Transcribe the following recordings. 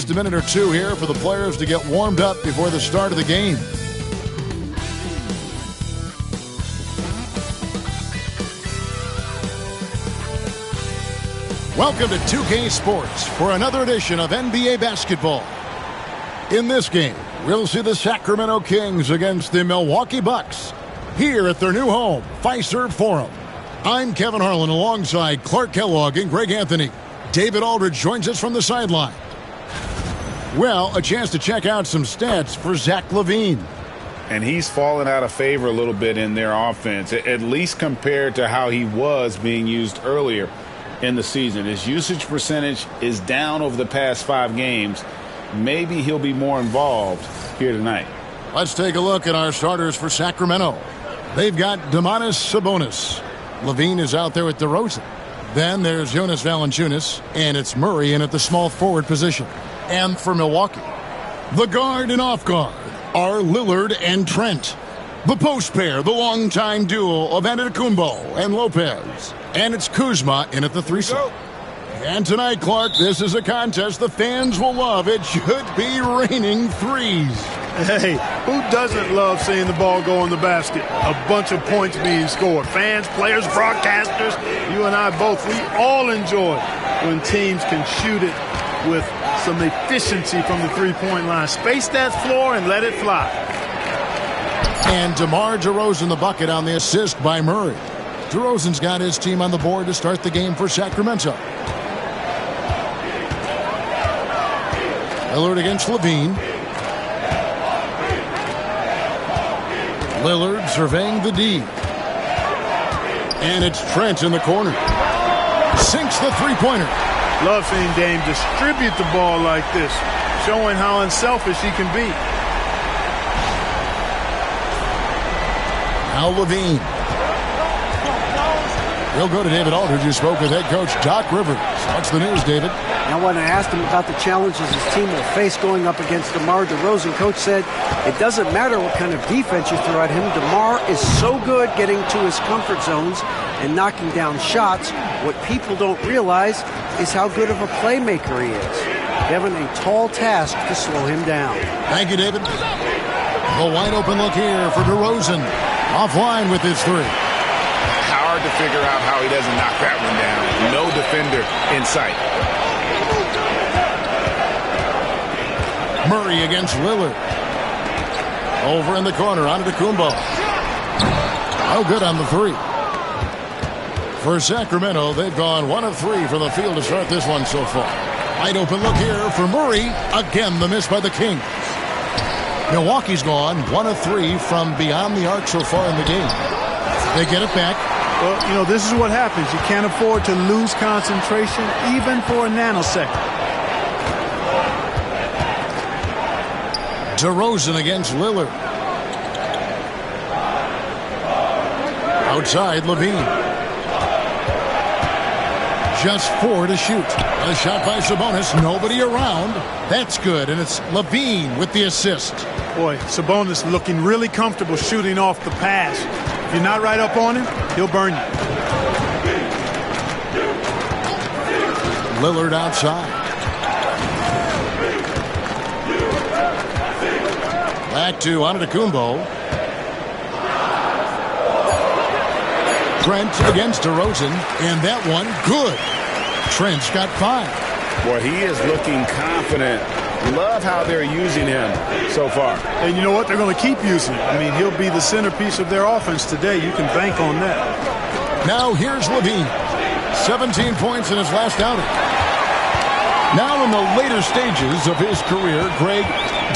Just a minute or two here for the players to get warmed up before the start of the game. Welcome to 2K Sports for another edition of NBA basketball. In this game, we'll see the Sacramento Kings against the Milwaukee Bucks here at their new home, Fiserv Forum. I'm Kevin Harlan alongside Clark Kellogg and Greg Anthony. David Aldridge joins us from the sideline. Well, a chance to check out some stats for Zach LaVine. And he's fallen out of favor a little bit in their offense, at least compared to how he was being used earlier in the season. His usage percentage is down over the past 5 games. Maybe he'll be more involved here tonight. Let's take a look at our starters for Sacramento. They've got Domantas Sabonis. LaVine is out there with DeRozan. Then there's Jonas Valanciunas, and it's Murray in at the small forward position. And for Milwaukee, the guard and off guard are Lillard and Trent. The post pair, the longtime duo of Antetokounmpo and Lopez. And it's Kuzma in at the threesome. And tonight, Clark, this is a contest the fans will love. It should be raining threes. Hey, who doesn't love seeing the ball go in the basket? A bunch of points being scored. Fans, players, broadcasters, you and I both, we all enjoy when teams can shoot it with some efficiency from the three-point line. Space that floor and let it fly. And DeMar DeRozan the bucket on the assist by Murray. DeRozan's got his team on the board to start the game for Sacramento. Lillard against LaVine. Lillard surveying the D. And it's Trent in the corner. Sinks the three-pointer. Love seeing Dame distribute the ball like this, showing how unselfish he can be. Now LaVine. He'll go to David Aldridge, who spoke with head coach Doc Rivers. What's the news, David? Now, when I asked him about the challenges his team will face going up against DeMar DeRozan, coach said it doesn't matter what kind of defense you throw at him. DeMar is so good getting to his comfort zones and knocking down shots. What people don't realize is how good of a playmaker he is. Having a tall task to slow him down. Thank you, David. The wide open look here for DeRozan. Offline with his three. Hard to figure out how he doesn't knock that one down. No defender in sight. Murray against Lillard. Over in the corner, Antetokounmpo. Oh, good on the three. For Sacramento, they've gone 1 of 3 from the field to start this one so far. Wide open look here for Murray. Again, the miss by the Kings. Milwaukee's gone 1 of 3 from beyond the arc so far in the game. They get it back. Well, you know, this is what happens. You can't afford to lose concentration even for a nanosecond. DeRozan against Lillard. Outside, LaVine. Just 4 to shoot. A shot by Sabonis. Nobody around. That's good, and it's LaVine with the assist. Boy, Sabonis looking really comfortable shooting off the pass. If you're not right up on him, he'll burn you. Lillard outside. Back to Antetokounmpo. Trent against DeRozan, and that one good. Trent's got 5. Boy, he is looking confident. Love how they're using him so far. And you know what? They're going to keep using him. I mean, he'll be the centerpiece of their offense today. You can bank on that. Now here's LaVine. 17 points in his last outing. Now in the later stages of his career, Greg,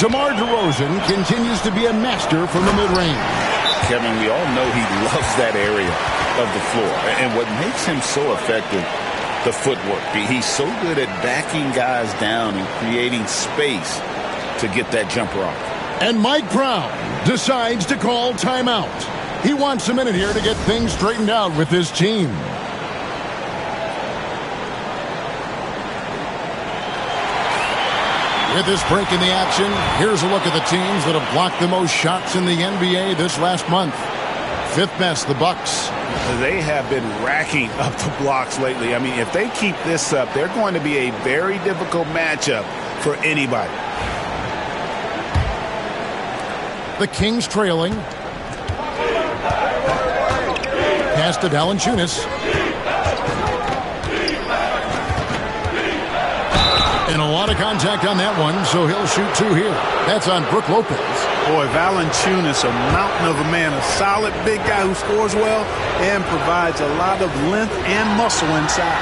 DeMar DeRozan continues to be a master from the mid-range. Kevin, we all know he loves that area of the floor. And what makes him so effective, the footwork. He's so good at backing guys down and creating space to get that jumper off. And Mike Brown decides to call timeout. He wants a minute here to get things straightened out with his team. With this break in the action, here's a look at the teams that have blocked the most shots in the NBA this last month. 5th best, the Bucks. They have been racking up the blocks lately. I mean, if they keep this up, they're going to be a very difficult matchup for anybody. The Kings trailing. Pass to Valanciunas. And a lot of contact on that one, so he'll shoot two here. That's on Brook Lopez. Boy, Valanciunas, a mountain of a man, a solid big guy who scores well and provides a lot of length and muscle inside.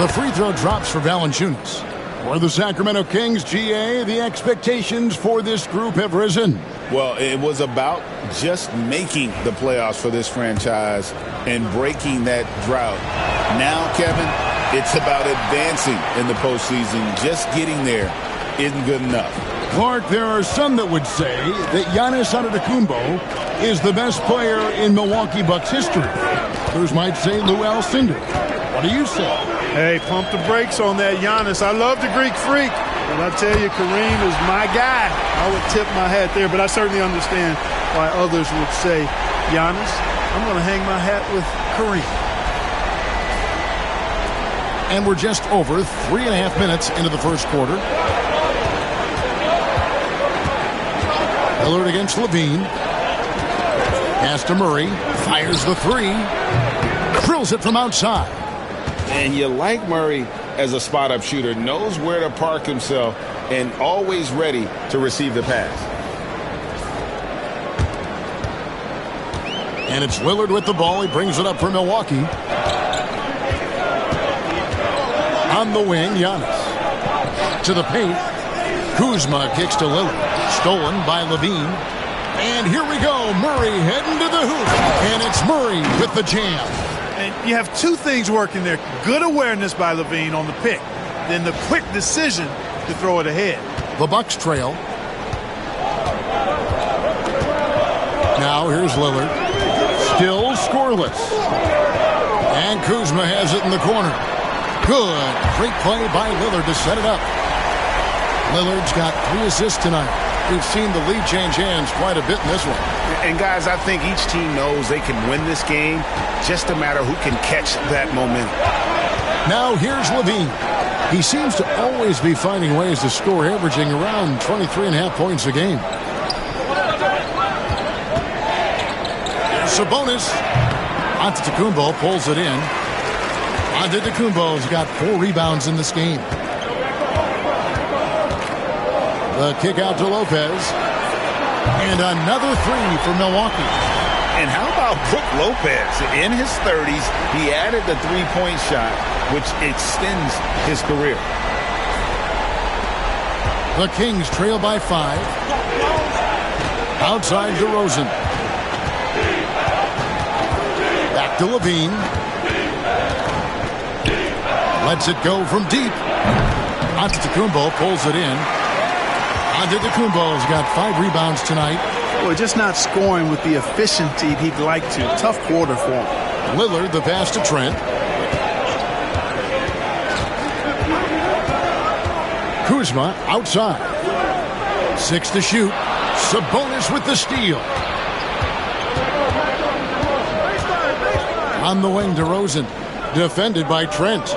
The free throw drops for Valanciunas. For the Sacramento Kings, GA, the expectations for this group have risen. Well, it was about just making the playoffs for this franchise and breaking that drought. Now, Kevin, it's about advancing in the postseason. Just getting there isn't good enough. Clark, there are some that would say that Giannis Antetokounmpo is the best player in Milwaukee Bucks history. Others might say Lou Alcindor. What do you say? Hey, pump the brakes on that Giannis. I love the Greek freak, but I tell you, Kareem is my guy. I would tip my hat there, but I certainly understand why others would say Giannis. I'm going to hang my hat with Kareem. And we're just over 3.5 minutes into the first quarter. Lillard against Levine. Pass to Murray. Fires the three. Drills it from outside. And you like Murray as a spot-up shooter. Knows where to park himself and always ready to receive the pass. And it's Lillard with the ball. He brings it up for Milwaukee. On the wing, Giannis. To the paint. Kuzma kicks to Lillard. Stolen by Levine. And here we go. Murray heading to the hoop. And it's Murray with the jam. And you have two things working there. Good awareness by Levine on the pick. Then the quick decision to throw it ahead. The Bucks trail. Now here's Lillard. Still scoreless. And Kuzma has it in the corner. Good. Great play by Lillard to set it up. Lillard's got 3 assists tonight. We've seen the lead change hands quite a bit in this one. And, guys, I think each team knows they can win this game. Just a matter who can catch that momentum. Now here's Levine. He seems to always be finding ways to score, averaging around 23.5 points a game. Sabonis. Antetokounmpo pulls it in. Antetokounmpo's got 4 rebounds in this game. The kick out to Lopez. And another 3 for Milwaukee. And how about Brook Lopez? In his 30s, he added the three-point shot, which extends his career. The Kings trail by 5. Outside DeRozan. Back to Levine. Lets it go from deep. Antetokounmpo pulls it in. Antetokounmpo's got 5 rebounds tonight. Well, just not scoring with the efficiency he'd like to. Tough quarter for him. Lillard, the pass to Trent. Kuzma outside. 6 to shoot. Sabonis with the steal. On the wing, DeRozan. Defended by Trent.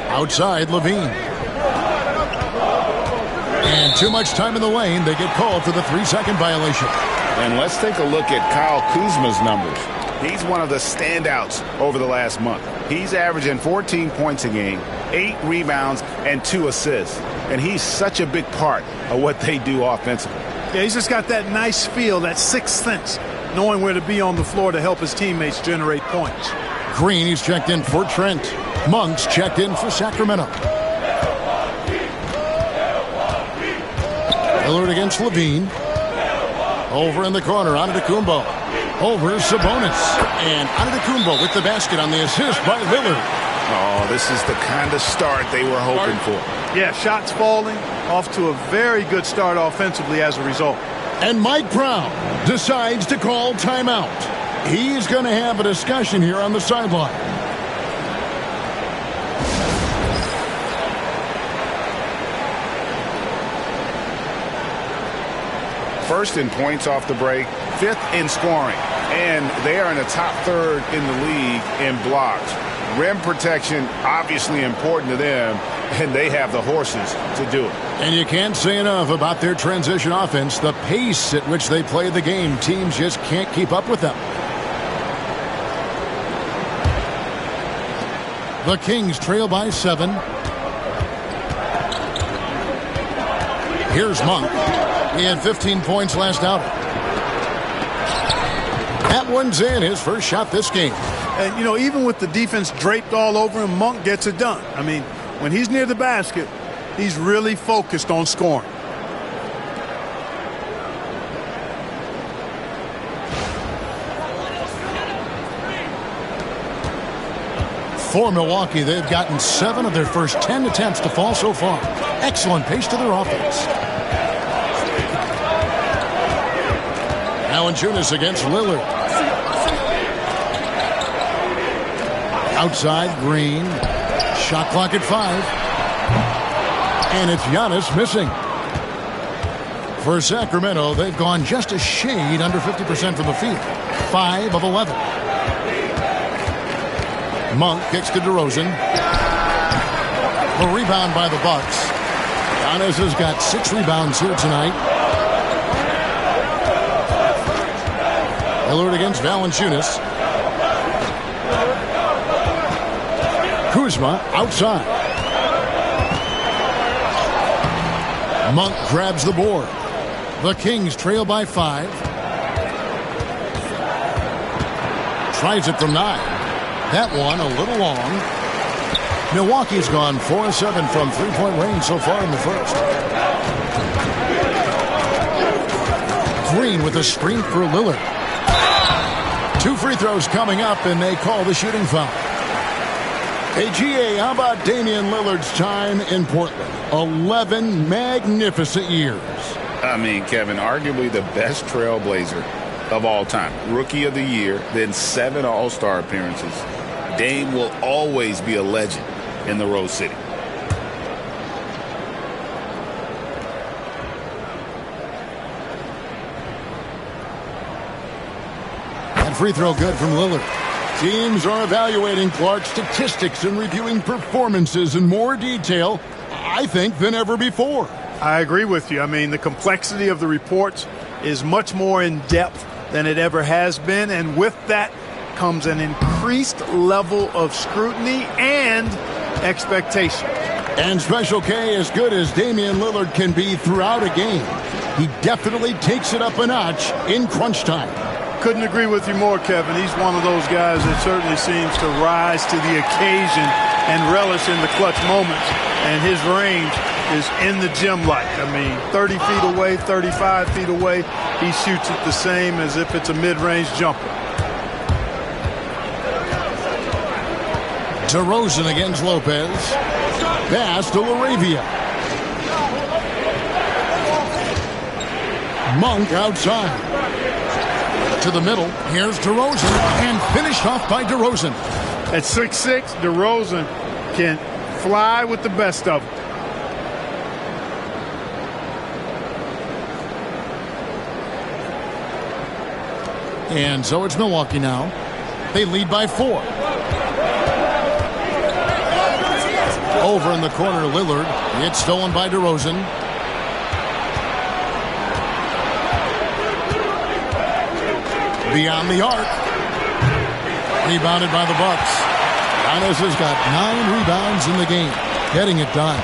Outside, Levine. And too much time in the lane. They get called for the 3-second violation. And let's take a look at Kyle Kuzma's numbers. He's one of the standouts over the last month. He's averaging 14 points a game, 8 rebounds, and 2 assists. And he's such a big part of what they do offensively. Yeah, he's just got that nice feel, that sixth sense, knowing where to be on the floor to help his teammates generate points. Green, he's checked in for Trent. Monk's checked in for Sacramento. Lillard against Levine. Over in the corner, Antetokounmpo. Over Sabonis. And Antetokounmpo with the basket on the assist by Lillard. Oh, this is the kind of start they were hoping for. Yeah, shots falling, off to a very good start offensively as a result. And Mike Brown decides to call timeout. He's going to have a discussion here on the sideline. First in points off the break, 5th in scoring, and they are in the top 3rd in the league in blocks. Rim protection, obviously important to them, and they have the horses to do it. And you can't say enough about their transition offense. The pace at which they play the game, teams just can't keep up with them. The Kings trail by 7. Here's Monk. He had 15 points last outing. That one's in, his first shot this game. And, you know, even with the defense draped all over him, Monk gets it done. I mean, when he's near the basket, he's really focused on scoring. For Milwaukee, they've gotten 7 of their first 10 attempts to fall so far. Excellent pace to their offense. Valanciunas against Lillard. Outside, Green. Shot clock at 5. And it's Giannis missing. For Sacramento, they've gone just a shade under 50% from the field. 5 of 11. Monk kicks to DeRozan. A rebound by the Bucks. Giannis has got 6 rebounds here tonight. Lillard against Valanciunas. Kuzma outside. Monk grabs the board. The Kings trail by 5. Tries it from 9. That one a little long. Milwaukee's gone 4 of 7 from three-point range so far in the first. Green with a screen for Lillard. 2 free throws coming up, and they call the shooting foul. Hey, GA, how about Damian Lillard's time in Portland? 11 magnificent years. I mean, Kevin, arguably the best trailblazer of all time. Rookie of the year, then 7 All-Star appearances. Dame will always be a legend in the Rose City. That free throw good from Lillard. Teams are evaluating Clark's statistics and reviewing performances in more detail, I think, than ever before. I agree with you. I mean, the complexity of the reports is much more in depth than it ever has been, and with that comes an increased level of scrutiny and expectation. And Special K, as good as Damian Lillard can be throughout a game, he definitely takes it up a notch in crunch time. Couldn't agree with you more, Kevin. He's one of those guys that certainly seems to rise to the occasion and relish in the clutch moments. And his range is in the gym like. I mean, 30 feet away, 35 feet away, he shoots it the same as if it's a mid-range jumper. DeRozan against Lopez. Pass to LaRavia. Monk outside. To the middle. Here's DeRozan. And finished off by DeRozan. At 6'6", DeRozan can fly with the best of them. And so it's Milwaukee now. They lead by 4. Over in the corner, Lillard. It's stolen by DeRozan. Beyond the arc. Rebounded by the Bucks. Giannis has got 9 rebounds in the game. Getting it done.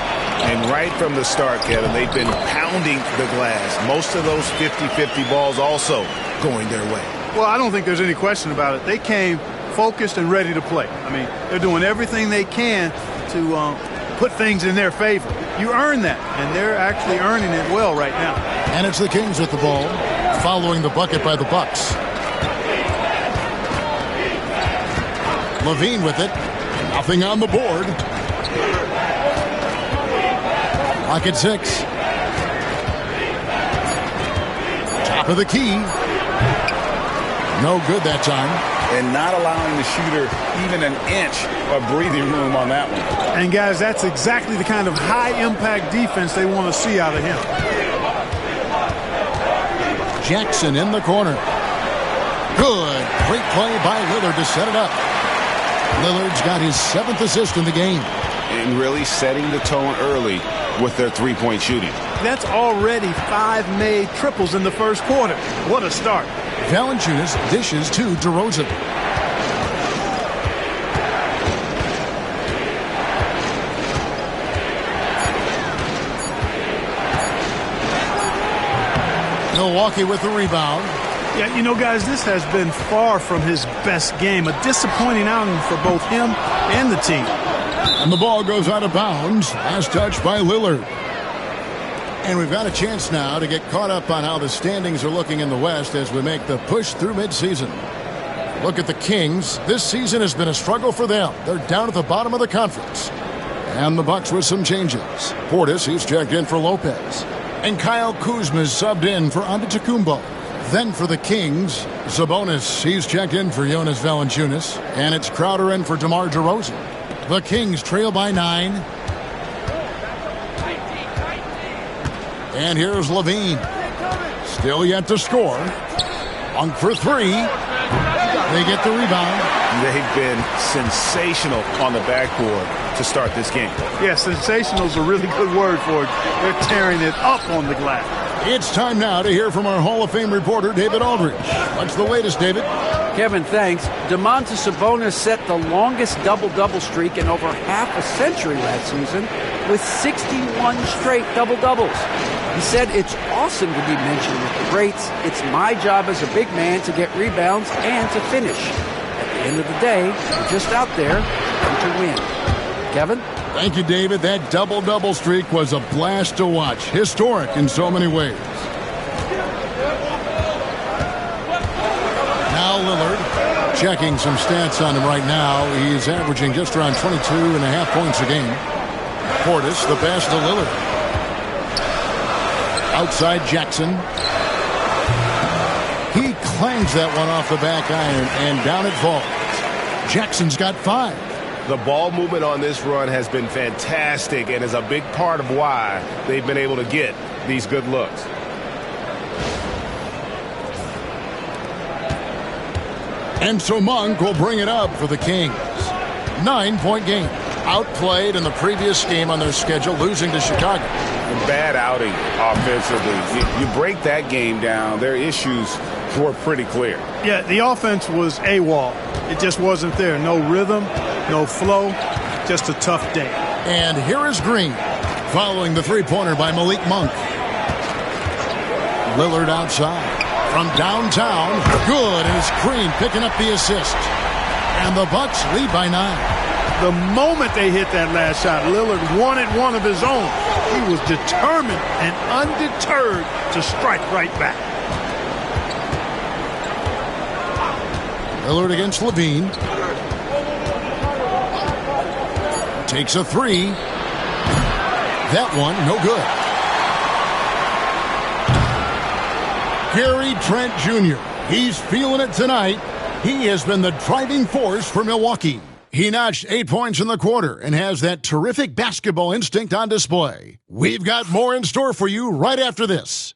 And right from the start, Kevin, they've been pounding the glass. Most of those 50-50 balls also going their way. Well, I don't think there's any question about it. They came focused and ready to play. I mean, they're doing everything they can to put things in their favor. You earn that, and they're actually earning it well right now. And it's the Kings with the ball, following the bucket by the Bucks. Levine with it. Nothing on the board. Clock at 6. Top of the key. No good that time. And not allowing the shooter even an inch of breathing room on that one. And, guys, that's exactly the kind of high-impact defense they want to see out of him. Jackson in the corner. Good. Great play by Lillard to set it up. Lillard's got his 7th assist in the game. and really setting the tone early with their three-point shooting. That's already 5 made triples in the first quarter. What a start. Valanciunas dishes to DeRozan. Milwaukee with the rebound. Yeah, you know, guys, this has been far from his best game. A disappointing outing for both him and the team. And the ball goes out of bounds. Last touch by Lillard. And we've got a chance now to get caught up on how the standings are looking in the West as we make the push through midseason. Look at the Kings. This season has been a struggle for them. They're down at the bottom of the conference. And the Bucks with some changes. Portis, he's checked in for Lopez. And Kyle Kuzma's subbed in for Antetokounmpo. Then for the Kings, Sabonis, he's checked in for Jonas Valanciunas. And it's Crowder in for DeMar DeRozan. The Kings trail by 9. And here's Levine. Still yet to score. Monk for 3. They get the rebound. They've been sensational on the backboard to start this game. Yeah, sensational is a really good word for it. They're tearing it up on the glass. It's time now to hear from our Hall of Fame reporter, David Aldridge. What's the latest, David? Kevin, thanks. Domantas Sabonis set the longest double-double streak in over half a century last season with 61 straight double-doubles. He said, "It's awesome to be mentioned with the greats. It's my job as a big man to get rebounds and to finish. At the end of the day, we're just out there to win." Kevin? Thank you, David. That double-double streak was a blast to watch. Historic in so many ways. Now Lillard, checking some stats on him right now. He's averaging just around 22.5 points a game. Portis, the pass to Lillard. Outside Jackson. He clangs that one off the back iron, and down it falls. Jackson's got 5. The ball movement on this run has been fantastic and is a big part of why they've been able to get these good looks. And so Monk will bring it up for the Kings. 9-point game. Outplayed in the previous game on their schedule, losing to Chicago. Bad outing offensively. You break that game down, their issues were pretty clear. Yeah, the offense was AWOL. It just wasn't there. No rhythm, no flow, just a tough day. And here is Green, following the three-pointer by Malik Monk. Lillard outside. From downtown, good, and it's Green picking up the assist. And the Bucks lead by 9. The moment they hit that last shot, Lillard wanted one of his own. He was determined and undeterred to strike right back. Lillard against Levine. Takes a 3. That one, no good. Gary Trent Jr. He's feeling it tonight. He has been the driving force for Milwaukee. He notched 8 points in the quarter and has that terrific basketball instinct on display. We've got more in store for you right after this.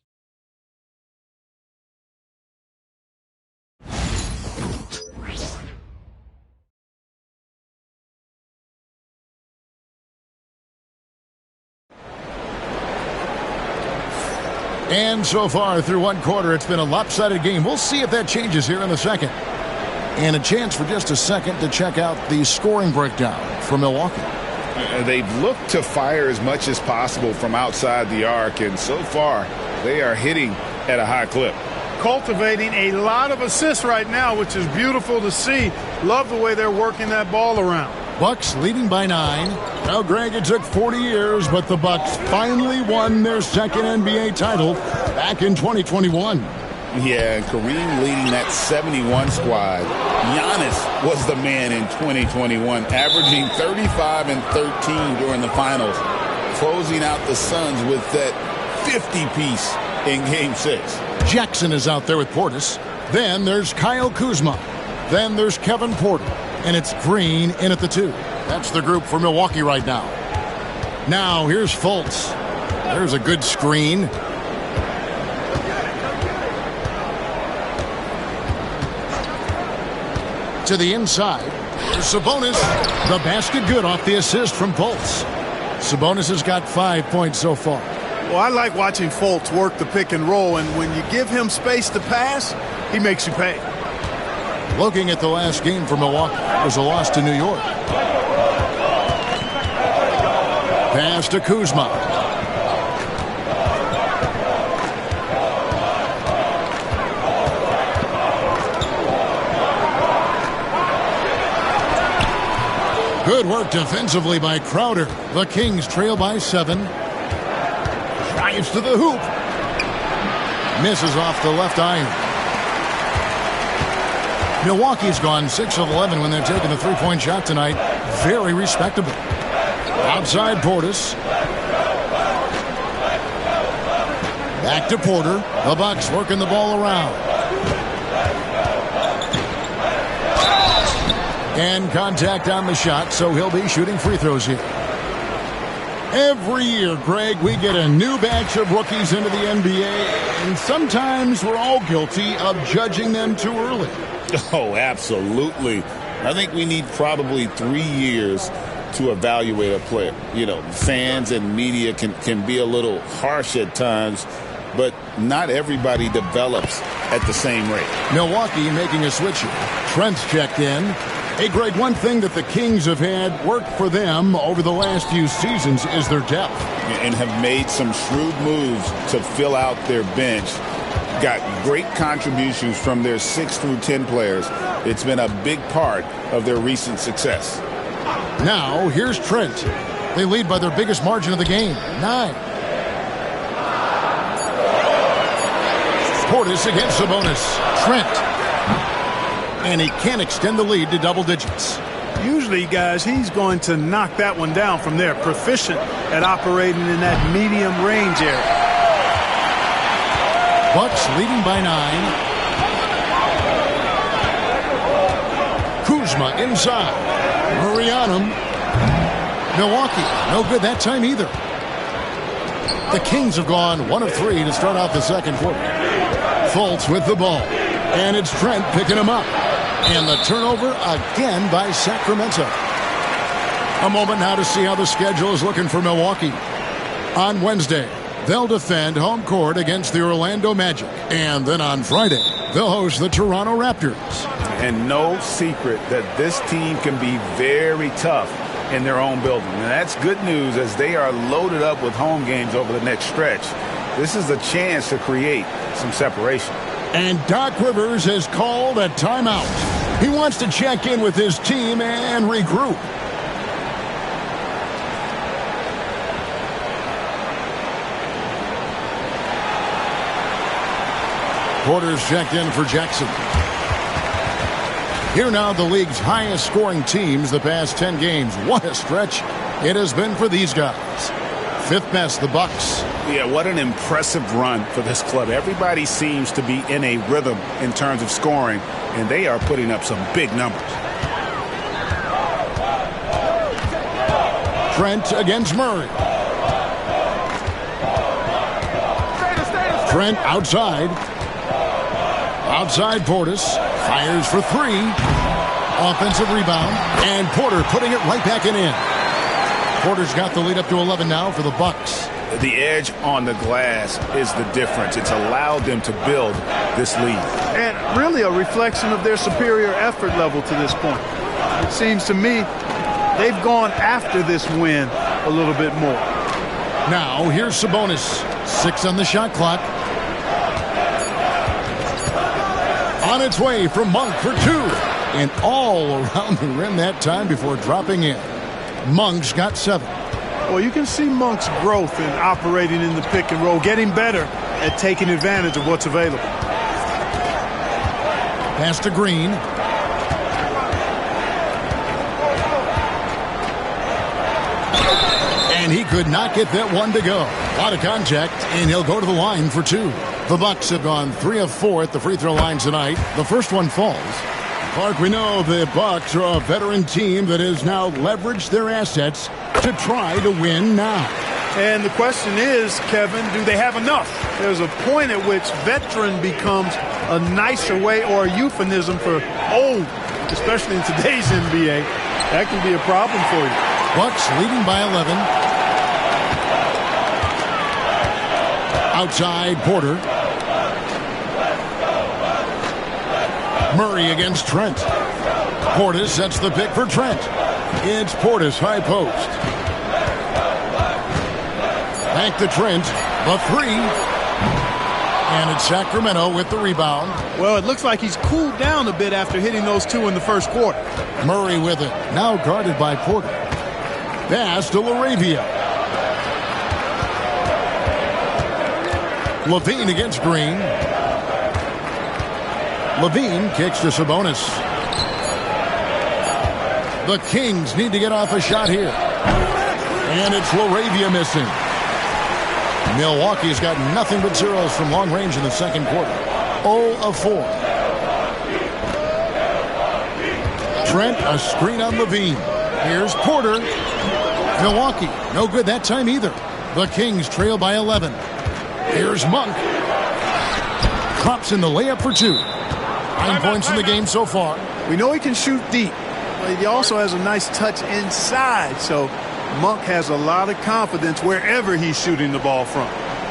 And so far through one quarter, it's been a lopsided game. We'll see if that changes here in the second. And a chance for just a second to check out the scoring breakdown for Milwaukee. They've looked to fire as much as possible from outside the arc, and so far they are hitting at a high clip. Cultivating a lot of assists right now, which is beautiful to see. Love the way they're working that ball around. Bucks leading by 9. Now, Greg, it took 40 years, but the Bucks finally won their second NBA title back in 2021. Yeah, and Kareem leading that 71 squad. Giannis was the man in 2021, averaging 35 and 13 during the finals, closing out the Suns with that 50-piece in Game 6. Jackson is out there with Portis. Then there's Kyle Kuzma. Then there's Kevin Porter. And it's Green in at the 2. That's the group for Milwaukee right now. Now, here's Fultz. There's a good screen. To the inside. Here's Sabonis. The basket good off the assist from Fultz. Sabonis has got 5 points so far. Well, I like watching Fultz work the pick and roll, and when you give him space to pass, he makes you pay. Looking at the last game for Milwaukee, it was a loss to New York. Pass to Kuzma. Good work defensively by Crowder. The Kings trail by 7. Drives to the hoop. Misses off the left iron. Milwaukee's gone 6 of 11 when they're taking the three-point shot tonight. Very respectable. Outside Portis. Back to Porter. The Bucks working the ball around. And contact on the shot, so he'll be shooting free throws here. Every year, Greg, we get a new batch of rookies into the NBA, and sometimes we're all guilty of judging them too early. Oh, absolutely. I think we need probably 3 years to evaluate a player. You know, fans and media can be a little harsh at times, but not everybody develops at the same rate. Milwaukee making a switch here. Trent's checked in. Hey, Greg, one thing that the Kings have had work for them over the last few seasons is their depth. And have made some shrewd moves to fill out their bench. Got great contributions from their 6 through 10 players. It's been a big part of their recent success. Now, here's Trent. They lead by their biggest margin of the game, 9. Portis against Sabonis. Trent. And he can't extend the lead to double digits. Usually, guys, he's going to knock that one down from there. Proficient at operating in that medium range area. Bucks leading by 9. Kuzma inside. Murray on him. Milwaukee, no good that time either. The Kings have gone 1 of 3 to start out the second quarter. Fultz with the ball. And it's Trent picking him up. And the turnover again by Sacramento. A moment now to see how the schedule is looking for Milwaukee. On Wednesday, they'll defend home court against the Orlando Magic. And then on Friday, they'll host the Toronto Raptors. And no secret that this team can be very tough in their own building. And that's good news as they are loaded up with home games over the next stretch. This is a chance to create some separation. And Doc Rivers has called a timeout. He wants to check in with his team and regroup. Porter's checked in for Jackson. Here now the league's highest scoring teams the past 10 games. What a stretch it has been for these guys. 5th best, the Bucks. Yeah, what an impressive run for this club. Everybody seems to be in a rhythm in terms of scoring, and they are putting up some big numbers. Trent against Murray. Trent outside. Outside Portis. Fires for 3. Offensive rebound. And Porter putting it right back in. Porter's got the lead up to 11 now for the Bucks. The edge on the glass is the difference. It's allowed them to build this lead. And really a reflection of their superior effort level to this point. It seems to me they've gone after this win a little bit more. Now here's Sabonis. 6 on the shot clock. On its way from Monk for 2. And all around the rim that time before dropping in. Monk's got 7. Well, you can see Monk's growth in operating in the pick and roll, getting better at taking advantage of what's available. Pass to Green. And he could not get that one to go. A lot of contact, and he'll go to the line for 2. The Bucks have gone 3 of 4 at the free throw line tonight. The first one falls. Clark, we know the Bucks are a veteran team that has now leveraged their assets to try to win now. And the question is, Kevin, do they have enough? There's a point at which veteran becomes a nicer way or a euphemism for old especially in today's NBA. That can be a problem for you. Bucks leading by 11. Outside, Porter. Murray against Trent. Portis sets the pick for Trent. It's Portis, high post. Back to Trent. The three. And it's Sacramento with the rebound. Well, it looks like he's cooled down a bit after hitting those two in the first quarter. Murray with it. Now guarded by Porter. Pass to LaRavia. Levine against Green. Levine kicks to Sabonis. The Kings need to get off a shot here. And it's LaRavia missing. Milwaukee's got nothing but zeros from long range in the second quarter. 0 of 4. Trent, a screen on Levine. Here's Porter. Milwaukee, no good that time either. The Kings trail by 11. Here's Monk. Drops in the layup for 2. 9 points in the game so far. We know he can shoot deep, but he also has a nice touch inside. So Monk has a lot of confidence wherever he's shooting the ball from.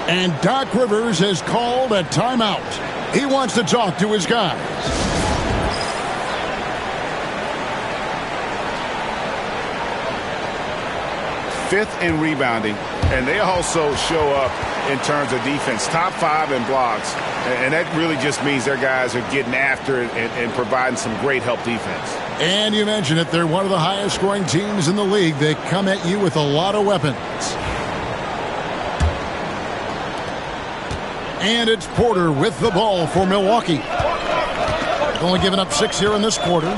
And Doc Rivers has called a timeout. He wants to talk to his guys. Fifth in rebounding, and they also show up in terms of defense. Top 5 in blocks, and that really just means their guys are getting after it and providing some great help defense. And you mentioned it, they're one of the highest scoring teams in the league. They come at you with a lot of weapons. And it's Porter with the ball for Milwaukee. Only giving up 6 here in this quarter.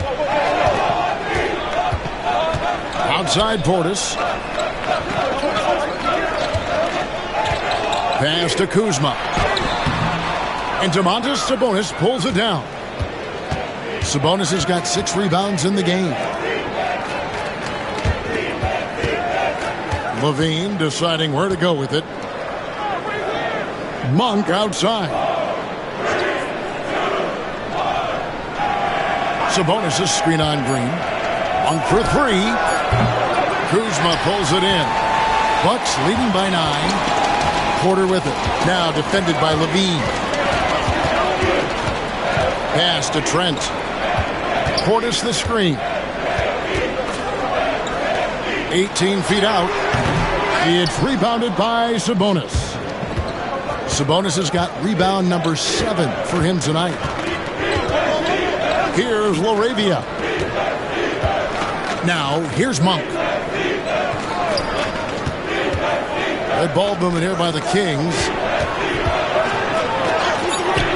Outside Portis. Pass to Kuzma. And Domantas Sabonis pulls it down. Sabonis has got 6 rebounds in the game. Levine deciding where to go with it. Monk outside. Sabonis' screen on Green. Monk for 3. Kuzma pulls it in. Bucks leading by 9. Porter with it. Now defended by Levine. Pass to Trent. Portis the screen. 18 feet out. It's rebounded by Sabonis. Sabonis has got rebound number 7 for him tonight. Here's LaRavia. Now, here's Monk. Good ball movement here by the Kings.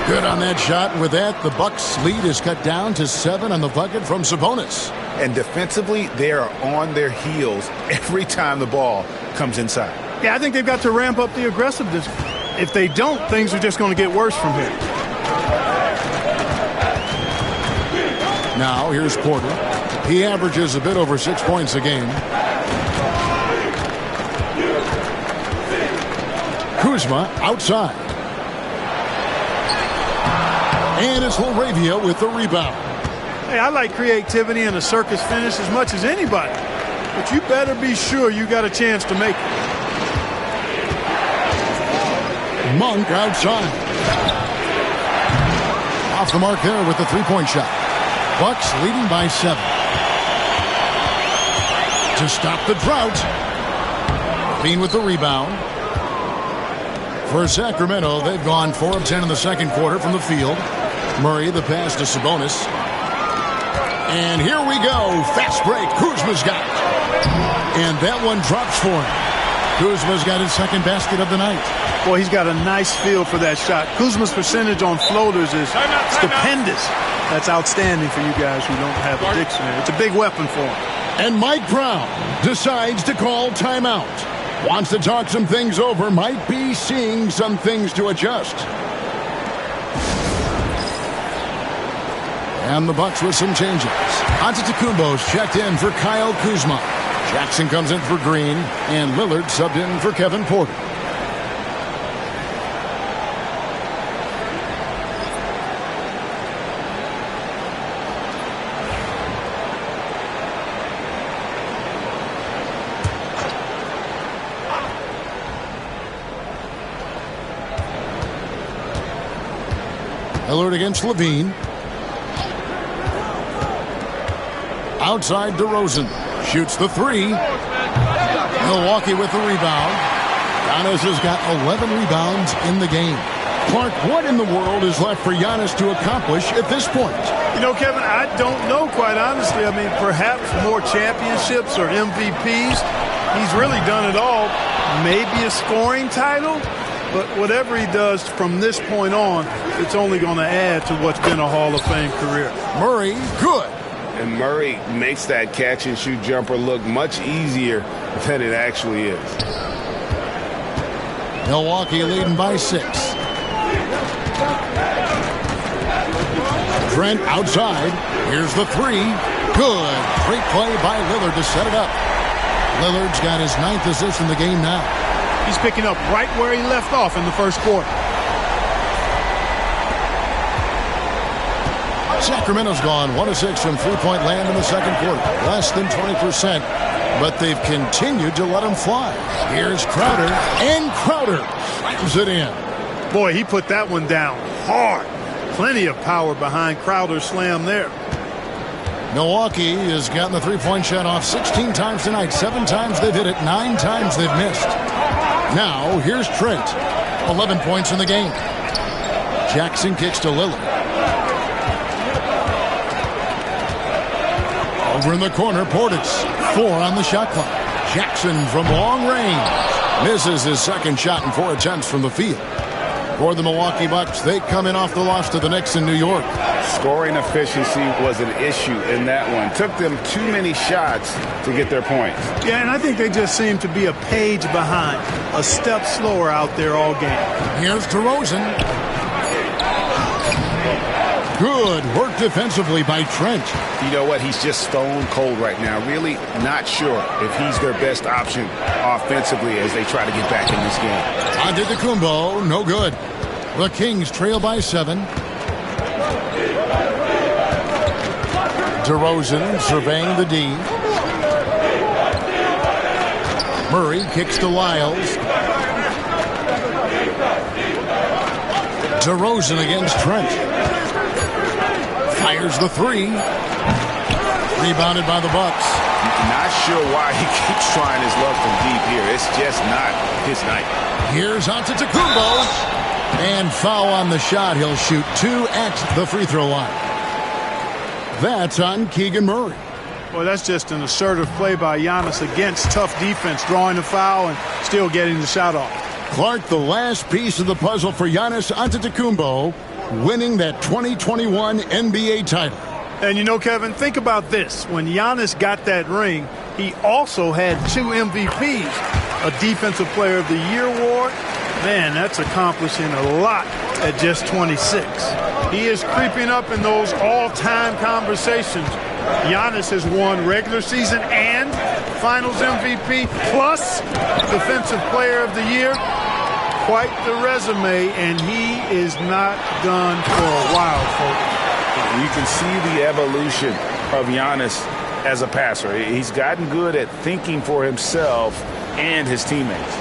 Good on that shot. And with that, the Bucks' lead is cut down to 7 on the bucket from Sabonis. And defensively, they are on their heels every time the ball comes inside. Yeah, I think they've got to ramp up the aggressiveness. If they don't, things are just going to get worse from here. Now, here's Porter. He averages a bit over 6 points a game. Kuzma outside. And it's LaRavia with the rebound. Hey, I like creativity and a circus finish as much as anybody. But you better be sure you got a chance to make it. Monk outside. Off the mark there with the three-point shot. Bucks leading by 7. To stop the drought. Levine with the rebound. For Sacramento, they've gone 4 of 10 in the second quarter from the field. Murray, the pass to Sabonis. And here we go. Fast break. Kuzma's got it. And that one drops for him. Kuzma's got his second basket of the night. Boy, he's got a nice feel for that shot. Kuzma's percentage on floaters is stupendous. That's outstanding for you guys who don't have a dictionary. It's a big weapon for him. And Mike Brown decides to call timeout. Wants to talk some things over. Might be seeing some things to adjust. And the Bucks with some changes. Antetokounmpo's checked in for Kyle Kuzma. Jackson comes in for Green. And Lillard subbed in for Kevin Porter. Lillard against Levine. Outside DeRozan. Shoots the three. Milwaukee with the rebound. Giannis has got 11 rebounds in the game. Clark, what in the world is left for Giannis to accomplish at this point? You know, Kevin, I don't know, quite honestly. I mean, perhaps more championships or MVPs. He's really done it all. Maybe a scoring title. But whatever he does from this point on, it's only going to add to what's been a Hall of Fame career. Murray, good. And Murray makes that catch-and-shoot jumper look much easier than it actually is. Milwaukee leading by 6. Trent outside. Here's the three. Good. Great play by Lillard to set it up. Lillard's got his 9th assist in the game now. He's picking up right where he left off in the first quarter. Sacramento's gone 1 of 6 from three-point land in the second quarter. Less than 20%, but they've continued to let him fly. Here's Crowder, and Crowder slams it in. Boy, he put that one down hard. Plenty of power behind Crowder's slam there. Milwaukee has gotten the three-point shot off 16 times tonight. 7 times they've hit it, 9 times they've missed. Now, here's Trent. 11 points in the game. Jackson kicks to Lillard. Over in the corner, Portis. 4 on the shot clock. Jackson from long range. Misses his second shot in 4 attempts from the field. For the Milwaukee Bucks, they come in off the loss to the Knicks in New York. Scoring efficiency was an issue in that one. Took them too many shots to get their points. Yeah, and I think they just seem to be a page behind. A step slower out there all game. Here's DeRozan. Good work defensively by Trent. You know what? He's just stone cold right now. Really not sure if he's their best option offensively as they try to get back in this game. Antetokounmpo, no good. The Kings trail by 7. DeRozan surveying the D. Murray kicks to Lyles. DeRozan against Trent. Fires the three. Rebounded by the Bucks. Not sure why he keeps trying his luck from deep here. It's just not his night. Here's Antetokounmpo. And foul on the shot. He'll shoot 2 at the free throw line. That's on Keegan Murray. Well, that's just an assertive play by Giannis against tough defense, drawing the foul and still getting the shot off. Clark, the last piece of the puzzle for Giannis Antetokounmpo, winning that 2021 NBA title. And you know, Kevin, think about this. When Giannis got that ring, he also had 2 MVPs, a Defensive Player of the Year award. Man, that's accomplishing a lot at just 26. He is creeping up in those all-time conversations. Giannis has won regular season and Finals MVP plus Defensive Player of the Year. Quite the resume, and he is not done for a while, folks. You can see the evolution of Giannis as a passer. He's gotten good at thinking for himself and his teammates.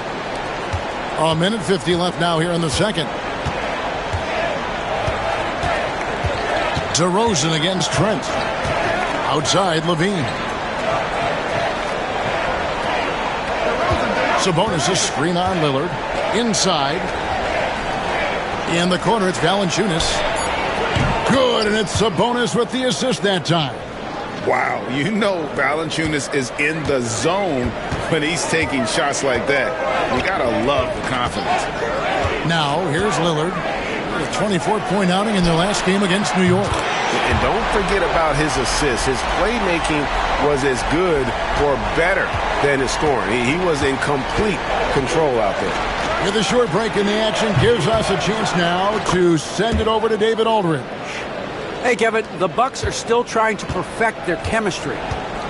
A minute 50 left now here in the second. DeRozan against Trent. Outside, Levine. Sabonis is screen on Lillard. Inside. In the corner, it's Valanciunas. Good, and it's Sabonis with the assist that time. Wow, you know Valanciunas is in the zone when he's taking shots like that. You gotta love the confidence. Now, here's Lillard. A 24-point outing in their last game against New York. And don't forget about his assists. His playmaking was as good or better than his scoring. He was in complete control out there. With a short break in the action, gives us a chance now to send it over to David Aldridge. Hey, Kevin, the Bucks are still trying to perfect their chemistry.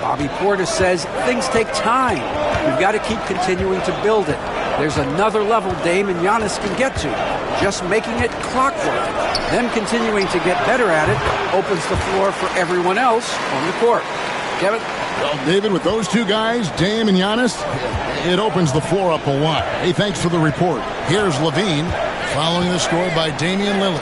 Bobby Portis says things take time. We've got to keep continuing to build it. There's another level Dame and Giannis can get to. Just making it clockwork. Them continuing to get better at it opens the floor for everyone else on the court. Kevin? Well, David, with those two guys, Dame and Giannis, it opens the floor up a lot. Hey, thanks for the report. Here's Levine, following the score by Damian Lillard.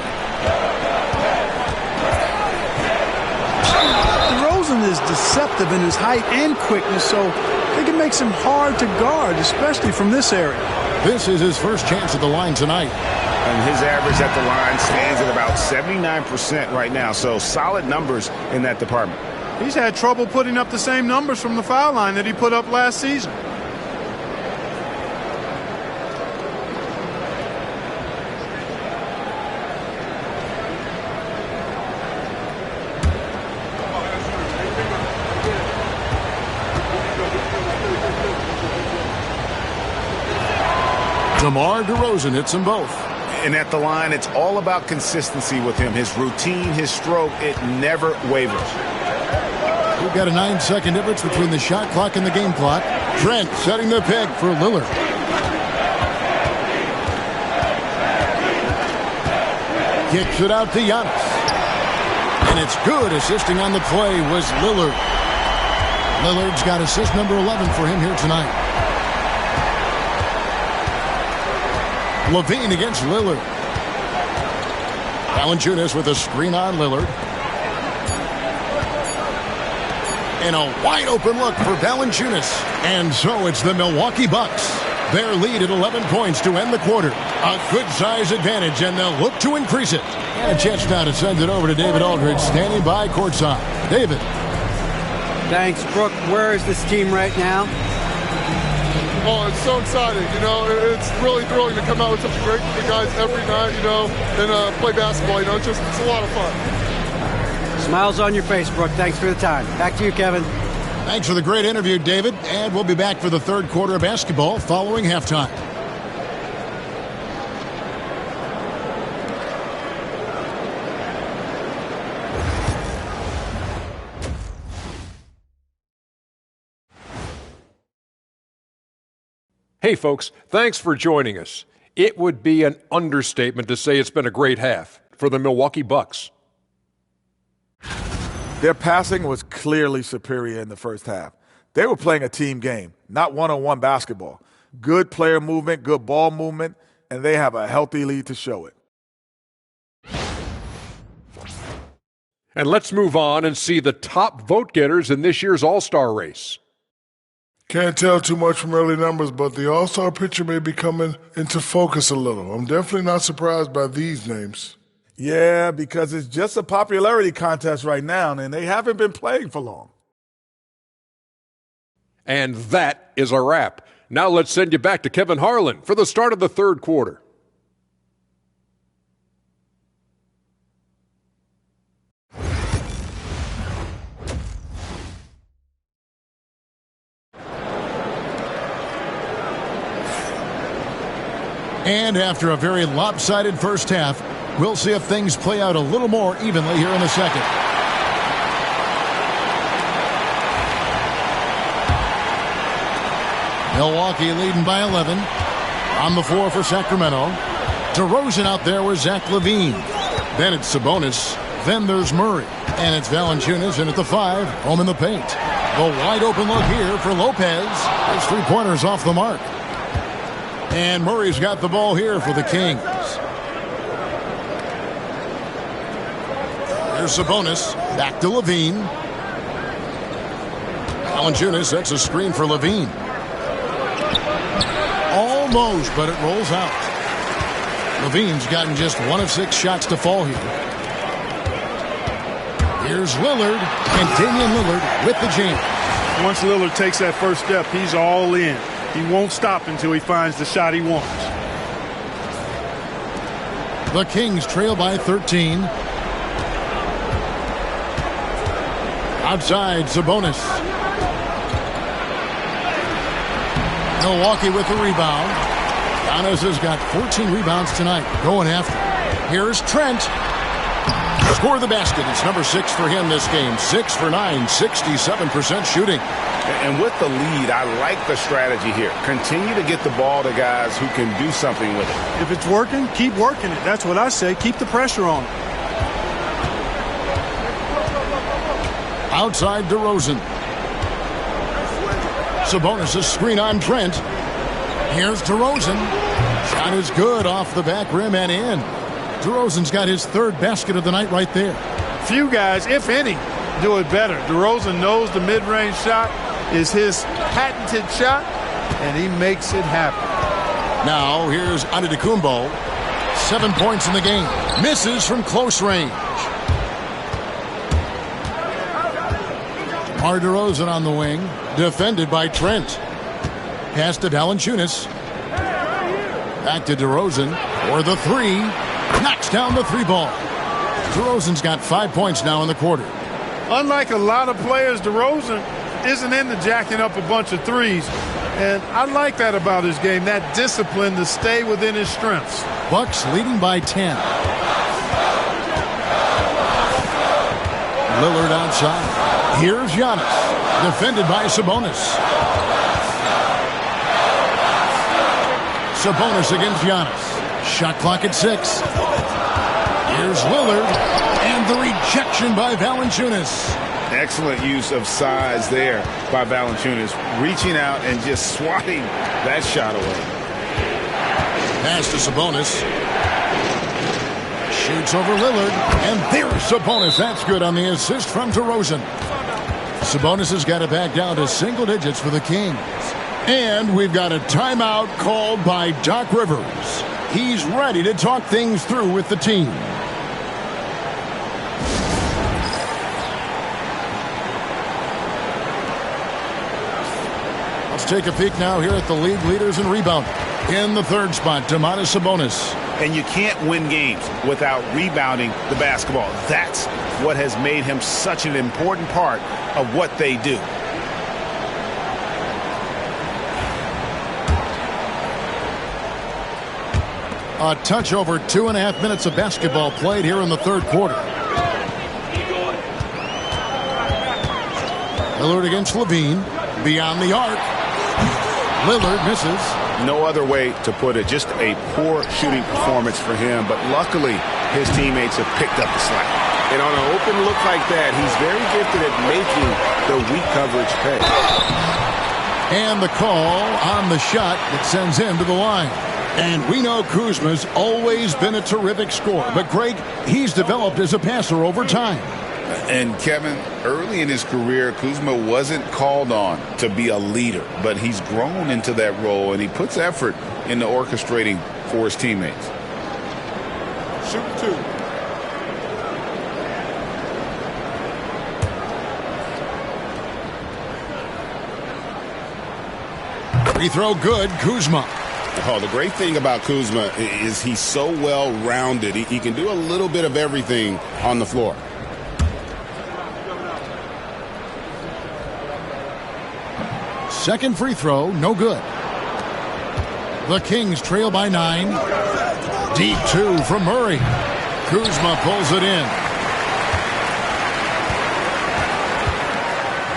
DeRozan is deceptive in his height and quickness, so I think it makes him hard to guard, especially from this area. This is his first chance at the line tonight. And his average at the line stands at about 79% right now, so solid numbers in that department. He's had trouble putting up the same numbers from the foul line that he put up last season. DeMar DeRozan hits them both. And at the line, it's all about consistency with him. His routine, his stroke, it never wavers. We've got a 9-second difference between the shot clock and the game clock. Trent setting the pick for Lillard. Kicks it out to Giannis. And it's good. Assisting on the play was Lillard. Lillard's got assist number 11 for him here tonight. Levine against Lillard. Valanciunas with a screen on Lillard. And a wide open look for Valanciunas. And so it's the Milwaukee Bucks. Their lead at 11 points to end the quarter. A good size advantage, and they'll look to increase it. And a chance now to send it over to David Aldridge, standing by courtside. David. Thanks, Brooke. Where is this team right now? Oh, it's so exciting, you know. It's really thrilling to come out with such a great group of guys every night, you know, and play basketball, you know. It's a lot of fun. Smiles on your face, Brooke. Thanks for the time. Back to you, Kevin. Thanks for the great interview, David. And we'll be back for the third quarter of basketball following halftime. Hey, folks, thanks for joining us. It would be an understatement to say it's been a great half for the Milwaukee Bucks. Their passing was clearly superior in the first half. They were playing a team game, not one-on-one basketball. Good player movement, good ball movement, and they have a healthy lead to show it. And let's move on and see the top vote getters in this year's All-Star race. Can't tell too much from early numbers, but the All-Star picture may be coming into focus a little. I'm definitely not surprised by these names. Yeah, because it's just a popularity contest right now, and they haven't been playing for long. And that is a wrap. Now let's send you back to Kevin Harlan for the start of the third quarter. And after a very lopsided first half, we'll see if things play out a little more evenly here in the second. Milwaukee leading by 11. On the floor for Sacramento. DeRozan out there with Zach LaVine. Then it's Sabonis. Then there's Murray. And it's Valanciunas in at the 5, home in the paint. The wide open look here for Lopez. His three-pointers off the mark. And Murray's got the ball here for the Kings. There's Sabonis. Back to LaVine. Valanciunas sets a screen for LaVine. Almost, but it rolls out. LaVine's gotten just 1 of 6 shots to fall here. Here's Lillard, and Damian Lillard with the jam. Once Lillard takes that first step, he's all in. He won't stop until he finds the shot he wants. The Kings trail by 13. Outside, Sabonis. Milwaukee with the rebound. Giannis has got 14 rebounds tonight. Going after. Here's Trent. Score the basket. It's number 6 for him this game. 6 for 9, 67% shooting. And with the lead, I like the strategy here. Continue to get the ball to guys who can do something with it. If it's working, keep working it. That's what I say. Keep the pressure on. Outside DeRozan. Sabonis' screen on Trent. Here's DeRozan. Shot is good off the back rim and in. DeRozan's got his 3rd basket of the night right there. Few guys, if any, do it better. DeRozan knows the mid-range shot is his patented shot, and he makes it happen. Now here's Antetokounmpo. 7 points in the game. Misses from close range. DeMar DeRozan on the wing. Defended by Trent. Pass to Valanciunas. Back to DeRozan for the three. Knocks down the three ball. DeRozan's got 5 points now in the quarter. Unlike a lot of players, DeRozan isn't into jacking up a bunch of threes. And I like that about his game, that discipline to stay within his strengths. Bucks leading by 10. Lillard outside. Here's Giannis. Defended by Sabonis. Sabonis against Giannis. Shot clock at 6. Here's Lillard. And the rejection by Valanciunas. Excellent use of size there by Valanciunas, reaching out and just swatting that shot away. Pass to Sabonis. Shoots over Lillard. And there's Sabonis. That's good on the assist from DeRozan. Sabonis has got it back down to single digits for the Kings. And we've got a timeout called by Doc Rivers. He's ready to talk things through with the team. Take a peek now here at the league leaders in rebound. In the third spot, Domantas Sabonis. And you can't win games without rebounding the basketball. That's what has made him such an important part of what they do. A touch over 2.5 minutes of basketball played here in the third quarter. Lillard against Levine. Beyond the arc. Lillard misses. No other way to put it. Just a poor shooting performance for him. But luckily, his teammates have picked up the slack. And on an open look like that, he's very gifted at making the weak coverage pay. And the call on the shot that sends him to the line. And we know Kuzma's always been a terrific scorer. But, Greg, he's developed as a passer over time. And, Kevin, early in his career, Kuzma wasn't called on to be a leader, but he's grown into that role, and he puts effort into orchestrating for his teammates. Shoot two. Free throw good, Kuzma. Oh, the great thing about Kuzma is he's so well-rounded. He can do a little bit of everything on the floor. Second free throw, no good. The Kings trail by 9. Deep 2 from Murray. Kuzma pulls it in.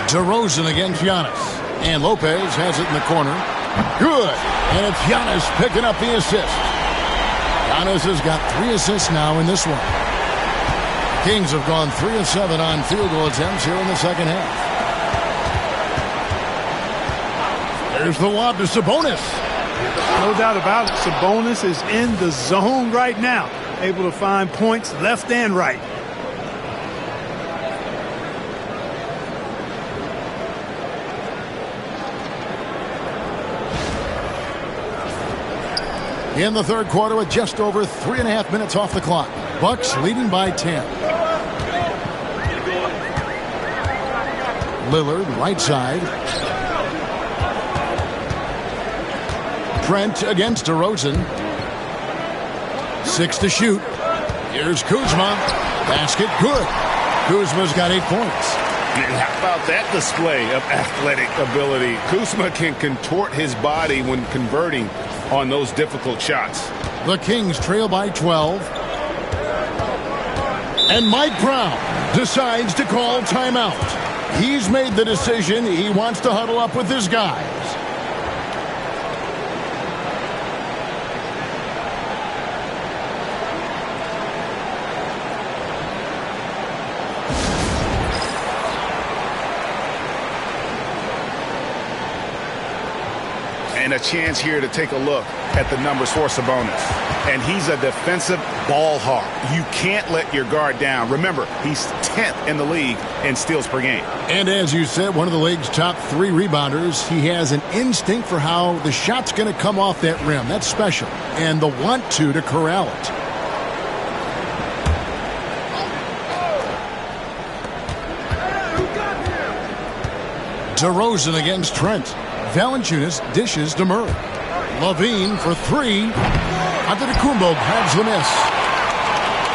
DeRozan against Giannis. And Lopez has it in the corner. Good. And it's Giannis picking up the assist. Giannis has got 3 assists now in this one. Kings have gone 3 of 7 on field goal attempts here in the second half. There's the lob to Sabonis. No doubt about it. Sabonis is in the zone right now. Able to find points left and right. In the third quarter with just over 3.5 minutes off the clock. Bucks leading by 10. Lillard, right side. Trent against DeRozan. 6 to shoot. Here's Kuzma. Basket good. Kuzma's got 8 points. And how about that display of athletic ability? Kuzma can contort his body when converting on those difficult shots. The Kings trail by 12. And Mike Brown decides to call timeout. He's made the decision. He wants to huddle up with his guys. a chance here to take a look at the numbers for Sabonis. And he's a defensive ball hawk. You can't let your guard down. Remember, he's 10th in the league in steals per game. And as you said, one of the league's top 3 rebounders. He has an instinct for how the shot's going to come off that rim. That's special. And the want to corral it. DeRozan against Trent. Valanciunas dishes to Murray. Levine for 3. Antetokounmpo grabs the miss.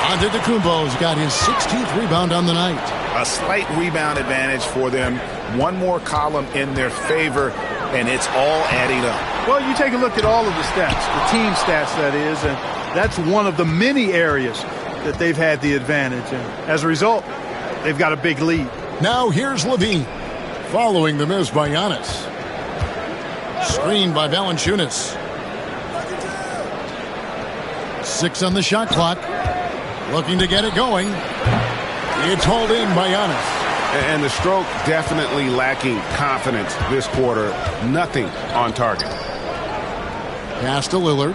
Antetokounmpo's got his 16th rebound on the night. A slight rebound advantage for them. One more column in their favor, and it's all adding up. Well, you take a look at all of the stats, the team stats, that is, and that's one of the many areas that they've had the advantage. And as a result, they've got a big lead. Now here's Levine. Following the miss by Giannis. Screened by Valanciunas. 6 on the shot clock. Looking to get it going. It's hauled in by Giannis. And the stroke definitely lacking confidence this quarter. Nothing on target. Pass to Lillard.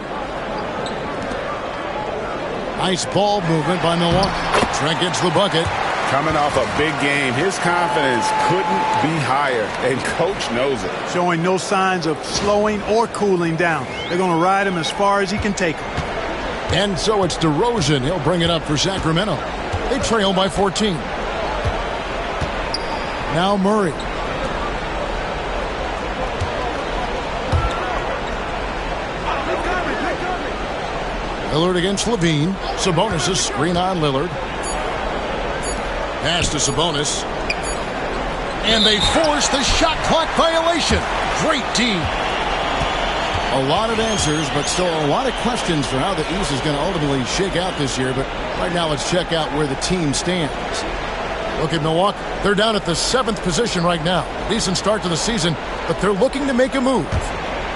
Nice ball movement by Milwaukee. Trent gets the bucket. Coming off a big game, his confidence couldn't be higher, and coach knows it. Showing no signs of slowing or cooling down. They're going to ride him as far as he can take him. And so it's DeRozan. He'll bring it up for Sacramento. They trail by 14. Now Murray. Lillard against Levine. Sabonis' screen on Lillard. Pass to Sabonis. And they force the shot clock violation. Great D. A lot of answers, but still a lot of questions for how the East is going to ultimately shake out this year. But right now, let's check out where the team stands. Look at Milwaukee. They're down at the 7th position right now. Decent start to the season, but they're looking to make a move.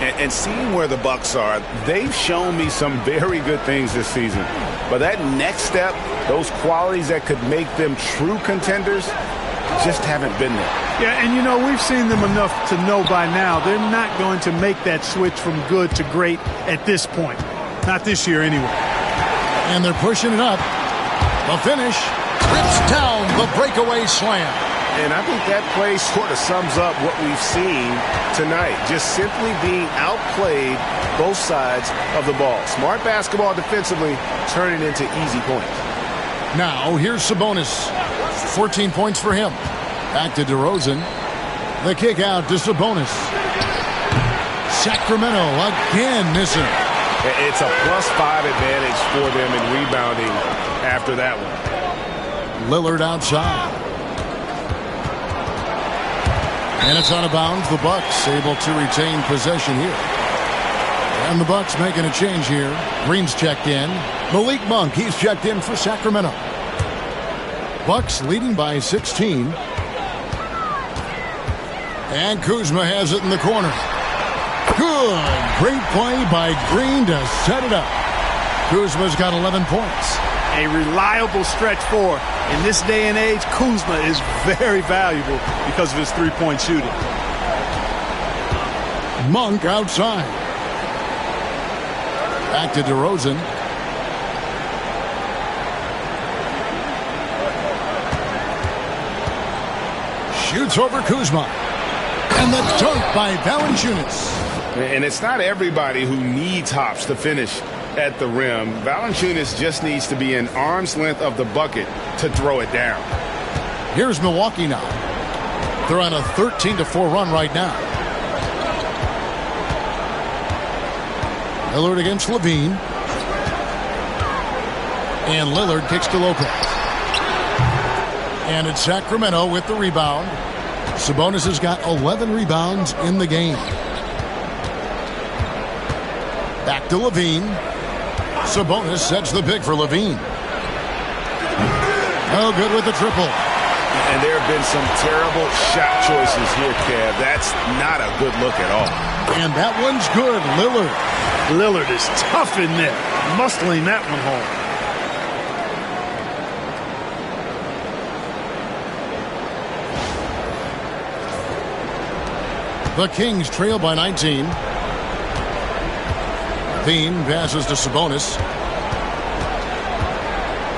And seeing where the Bucks are, they've shown me some very good things this season. But that next step, those qualities that could make them true contenders, just haven't been there. Yeah, and you know, we've seen them enough to know by now they're not going to make that switch from good to great at this point. Not this year anyway. And they're pushing it up. The finish rips down the breakaway slam. And I think that play sort of sums up what we've seen tonight. Just simply being outplayed both sides of the ball. Smart basketball defensively, turning into easy points. Now, here's Sabonis. 14 points for him. Back to DeRozan. The kick out to Sabonis. Sacramento again missing. It's a +5 advantage for them in rebounding after that one. Lillard outside. And it's out of bounds. The Bucks able to retain possession here. And the Bucks making a change here. Green's checked in. Malik Monk, he's checked in for Sacramento. Bucks leading by 16. And Kuzma has it in the corner. Good. Great play by Green to set it up. Kuzma's got 11 points. A reliable stretch four. In this day and age, Kuzma is very valuable because of his three-point shooting. Monk outside. Back to DeRozan. Shoots over Kuzma. And the dunk by Valanciunas. And it's not everybody who needs hops to finish at the rim. Valanciunas just needs to be an arm's length of the bucket to throw it down. Here's Milwaukee now. They're on a 13-4 run right now. Lillard against Levine. And Lillard kicks to Lopez. And it's Sacramento with the rebound. Sabonis has got 11 rebounds in the game. Back to Levine. Sabonis sets the pick for Levine. Oh, good with the triple. And there have been some terrible shot choices here, Kev. That's not a good look at all. And that one's good. Lillard is tough in there. Muscling that one home. The Kings trail by 19. Levine passes to Sabonis.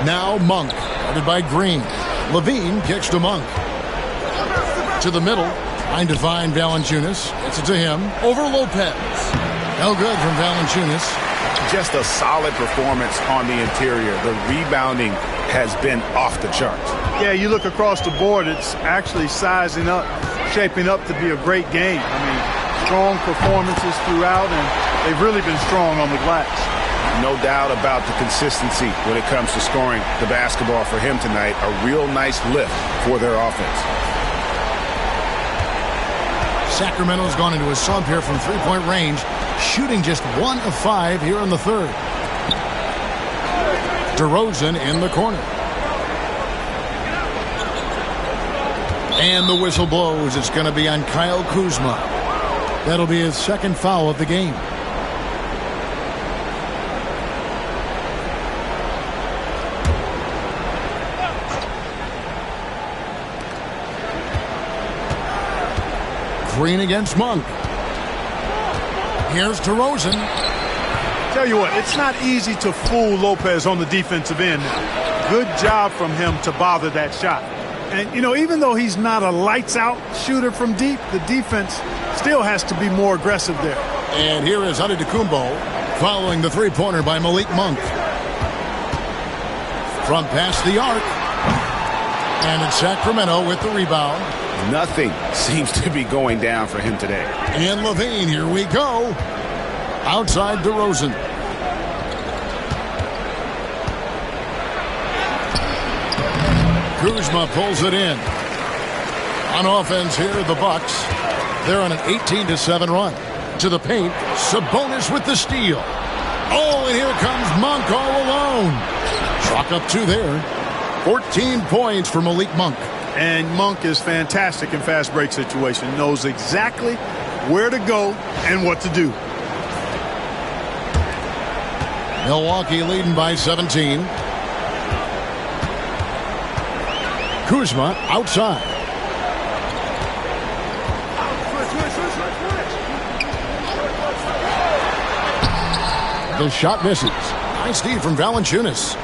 Now Monk, guarded by Green. Levine kicks to Monk. To the middle, trying to find Valanciunas. Gets it to him. Over Lopez. No good from Valanciunas. Just a solid performance on the interior. The rebounding has been off the charts. Yeah, you look across the board, it's actually sizing up, shaping up to be a great game. I mean, strong performances throughout, and they've really been strong on the glass. No doubt about the consistency when it comes to scoring the basketball for him tonight. A real nice lift for their offense. Sacramento's gone into a slump here from three-point range, shooting just 1 of 5 here in the third. DeRozan in the corner. And the whistle blows. It's going to be on Kyle Kuzma. That'll be his second foul of the game. Green against Monk. Here's DeRozan. Tell you what, it's not easy to fool Lopez on the defensive end. Good job from him to bother that shot. And, you know, even though he's not a lights-out shooter from deep, the defense still has to be more aggressive there. And here is Antetokounmpo following the three-pointer by Malik Monk. From past the arc. And it's Sacramento with the rebound. Nothing seems to be going down for him today. And Levine, here we go. Outside DeRozan. Kuzma pulls it in. On offense here, the Bucks. They're on an 18-7 run. To the paint, Sabonis with the steal. Oh, and here comes Monk all alone. Chalk up 2 there. 14 points for Malik Monk. And Monk is fantastic in fast break situation. Knows exactly where to go and what to do. Milwaukee leading by 17. Kuzma outside. The shot misses. Nice D from Valanciunas.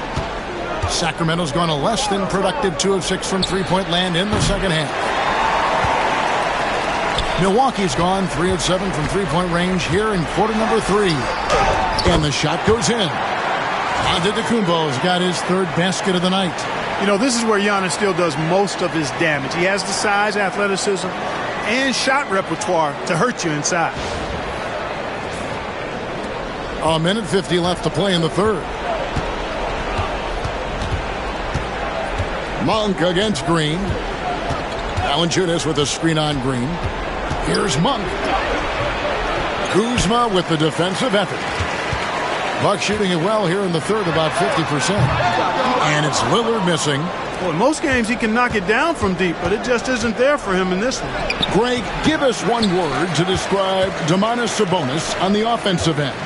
Sacramento's gone a less than productive 2 of 6 from three-point land in the second half. Milwaukee's gone 3 of 7 from three-point range here in quarter number 3. And the shot goes in. Antetokounmpo's got his third basket of the night. You know, this is where Giannis still does most of his damage. He has the size, athleticism, and shot repertoire to hurt you inside. A minute 50 left to play in the third. Monk against Green. Valanciunas with a screen on Green. Here's Monk. Kuzma with the defensive effort. Buck shooting it well here in the third, about 50%. And it's Lillard missing. Well, in most games he can knock it down from deep, but it just isn't there for him in this one. Greg, give us one word to describe Domantas Sabonis on the offensive end.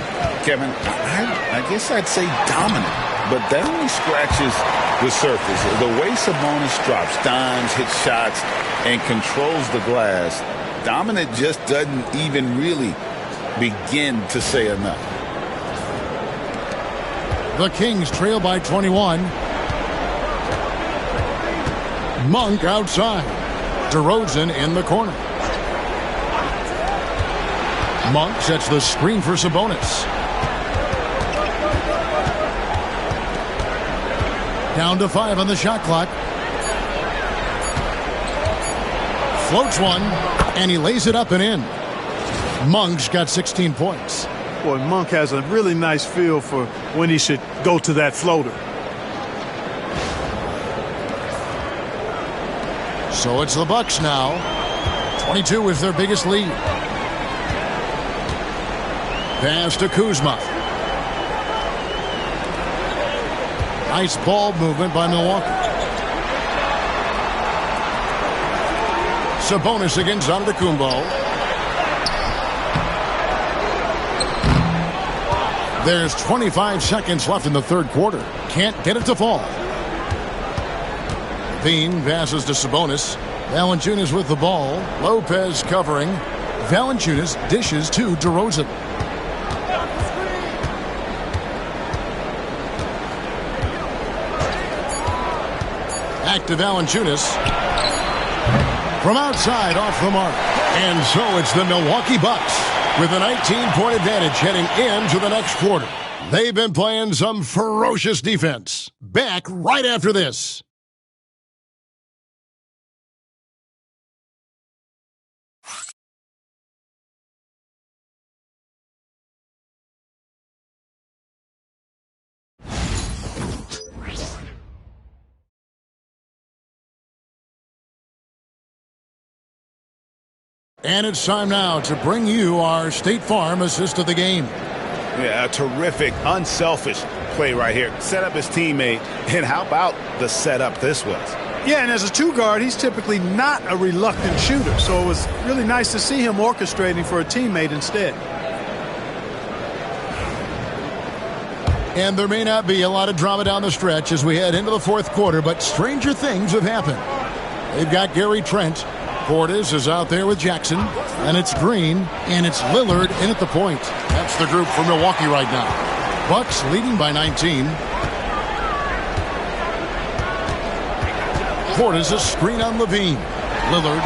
Kevin, I guess I'd say dominant, but that only scratches the surface. The way Sabonis drops dimes, hits shots, and controls the glass, dominant just doesn't even really begin to say enough. The Kings trail by 21. Monk outside. DeRozan in the corner. Monk sets the screen for Sabonis. Down to 5 on the shot clock. Floats one, and he lays it up and in. Monk's got 16 points. Boy, Monk has a really nice feel for when he should go to that floater. So it's the Bucks now. 22 is their biggest lead. Pass to Kuzma. Nice ball movement by Milwaukee. Sabonis against Antetokounmpo. There's 25 seconds left in the third quarter. Can't get it to fall. Levine passes to Sabonis. Valanciunas with the ball. Lopez covering. Valanciunas dishes to DeRozan. Back to Valanciunas. From outside, off the mark. And so it's the Milwaukee Bucks with a 19-point advantage heading into the next quarter. They've been playing some ferocious defense. Back right after this. And it's time now to bring you our State Farm assist of the game. Yeah, a terrific, unselfish play right here. Set up his teammate, and how about the setup this was? Yeah, and as a two guard, he's typically not a reluctant shooter, so it was really nice to see him orchestrating for a teammate instead. And there may not be a lot of drama down the stretch as we head into the fourth quarter, but stranger things have happened. They've got Gary Trent. Portis is out there with Jackson, and it's Green, and it's Lillard in at the point. That's the group for Milwaukee right now. Bucks leading by 19. Portis, a screen on Levine. Lillard.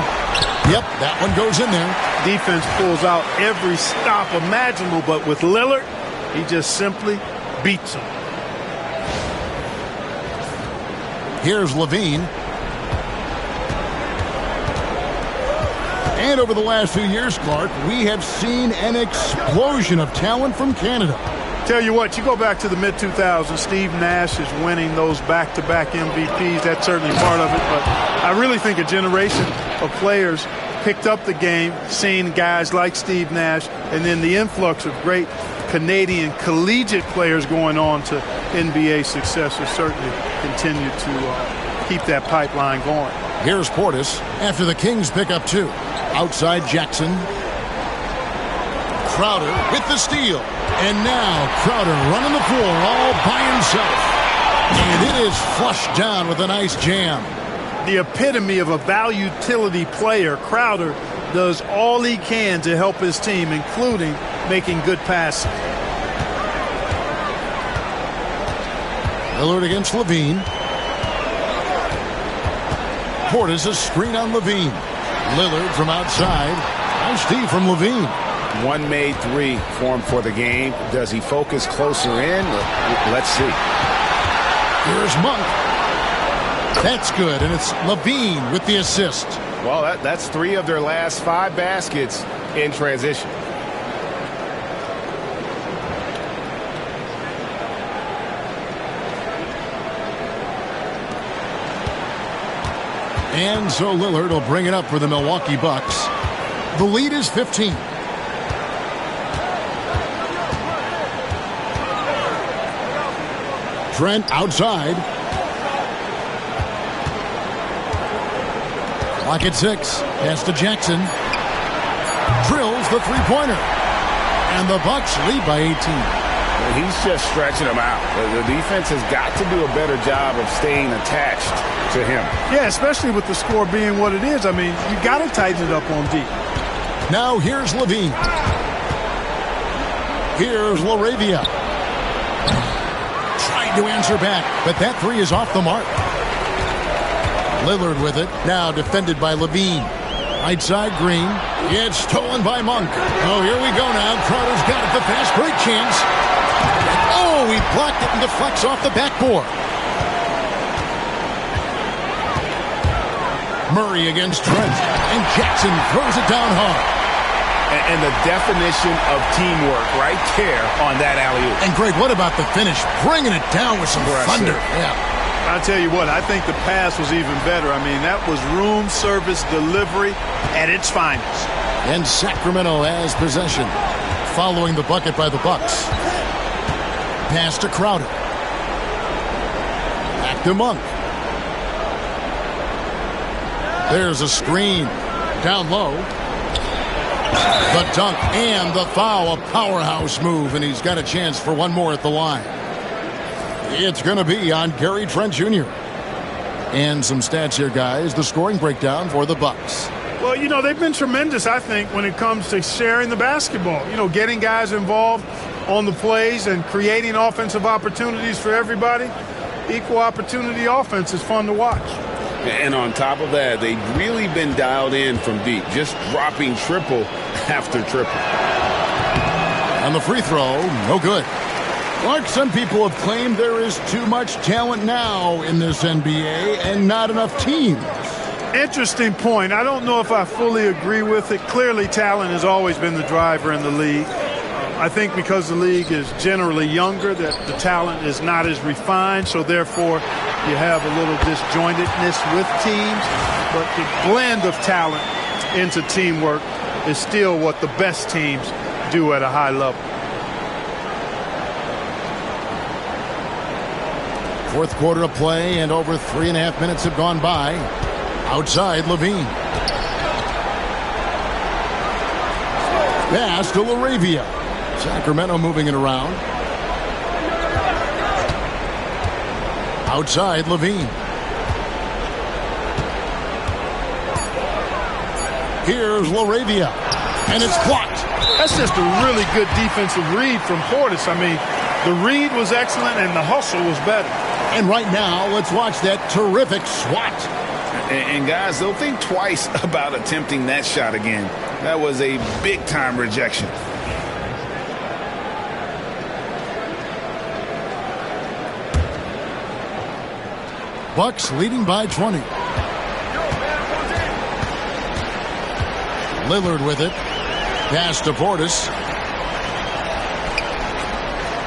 Yep, that one goes in there. Defense pulls out every stop imaginable, but with Lillard, he just simply beats him. Here's Levine. And over the last few years, Clark, we have seen an explosion of talent from Canada. Tell you what, you go back to the mid-2000s, Steve Nash is winning those back-to-back MVPs. That's certainly part of it. But I really think a generation of players picked up the game, seeing guys like Steve Nash, and then the influx of great Canadian collegiate players going on to NBA success has certainly continued to keep that pipeline going. Here's Portis after the Kings pick up 2. Outside Jackson. Crowder with the steal. And now Crowder running the floor all by himself. And it is flushed down with a nice jam. The epitome of a value-utility player, Crowder does all he can to help his team, including making good passes. Lillard against Levine. Portis a screen on Levine. Lillard from outside. Nice D from Levine. One made three for him for the game. Does he focus closer in? Let's see. Here's Monk. That's good, and it's Levine with the assist. Well, that's 3 of their last 5 baskets in transition. And so Lillard will bring it up for the Milwaukee Bucks. The lead is 15. Trent outside. Clock at 6. Pass to Jackson. Drills the three-pointer. And the Bucks lead by 18. He's just stretching them out. The defense has got to do a better job of staying attached to him. Yeah, especially with the score being what it is. I mean, you got to tighten it up on D. Now here's Levine. Here's LaRavia. Trying to answer back, but that 3 is off the mark. Lillard with it. Now defended by Levine. Right side Green. It's stolen by Monk. Oh, here we go now. Crowder's got it. The fast break chance. Oh, he blocked it and deflects off the backboard. Murray against Trent. And Jackson throws it down hard. And the definition of teamwork right there on that alley-oop. And, Greg, what about the finish? Bringing it down with some thunder. Yeah. I'll tell you what, I think the pass was even better. I mean, that was room service delivery at its finest. And Sacramento has possession. Following the bucket by the Bucks. Pass to Crowder. Back to Monk. There's a screen. Down low. The dunk and the foul. A powerhouse move, and he's got a chance for one more at the line. It's going to be on Gary Trent Jr. And some stats here, guys. The scoring breakdown for the Bucks. Well, you know, they've been tremendous, I think, when it comes to sharing the basketball. You know, getting guys involved on the plays and creating offensive opportunities for everybody. Equal opportunity offense is fun to watch. And on top of that, they've really been dialed in from deep, just dropping triple after triple. On the free throw, no good. Mark, some people have claimed there is too much talent now in this NBA and not enough teams. Interesting point. I don't know if I fully agree with it. Clearly, talent has always been the driver in the league. I think because the league is generally younger, that the talent is not as refined, so therefore you have a little disjointedness with teams. But the blend of talent into teamwork is still what the best teams do at a high level. Fourth quarter of play, and over 3.5 minutes have gone by. Outside, Levine. Pass to LaRavia. Sacramento moving it around. Outside, Levine. Here's LaRavia. And it's blocked. That's just a really good defensive read from Portis. I mean, the read was excellent and the hustle was better. And right now, let's watch that terrific swat. And guys, they'll think twice about attempting that shot again. That was a big-time rejection. Bucks leading by 20. Lillard with it. Pass to Portis.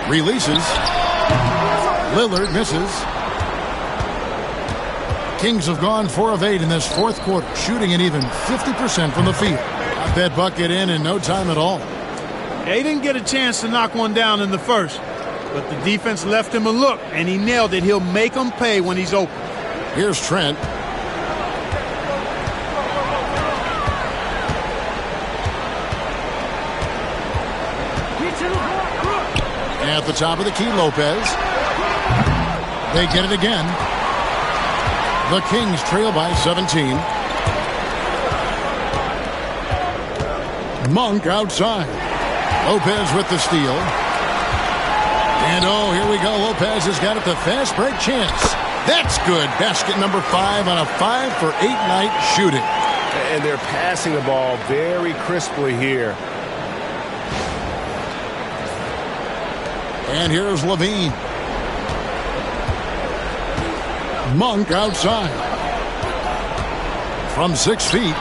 Releases. Lillard misses. Kings have gone 4 of 8 in this fourth quarter, shooting an even 50% from the field. Got that bucket in no time at all. He didn't get a chance to knock one down in the first, but the defense left him a look, and he nailed it. He'll make them pay when he's open. Here's Trent. At the top of the key, Lopez. They get it again. The Kings trail by 17. Monk outside. Lopez with the steal. And oh, here we go. Lopez has got it. The fast break chance. That's good. Basket number 5 on a 5-for-8 night shooting. And they're passing the ball very crisply here. And here's Levine. Monk outside. From 6 feet.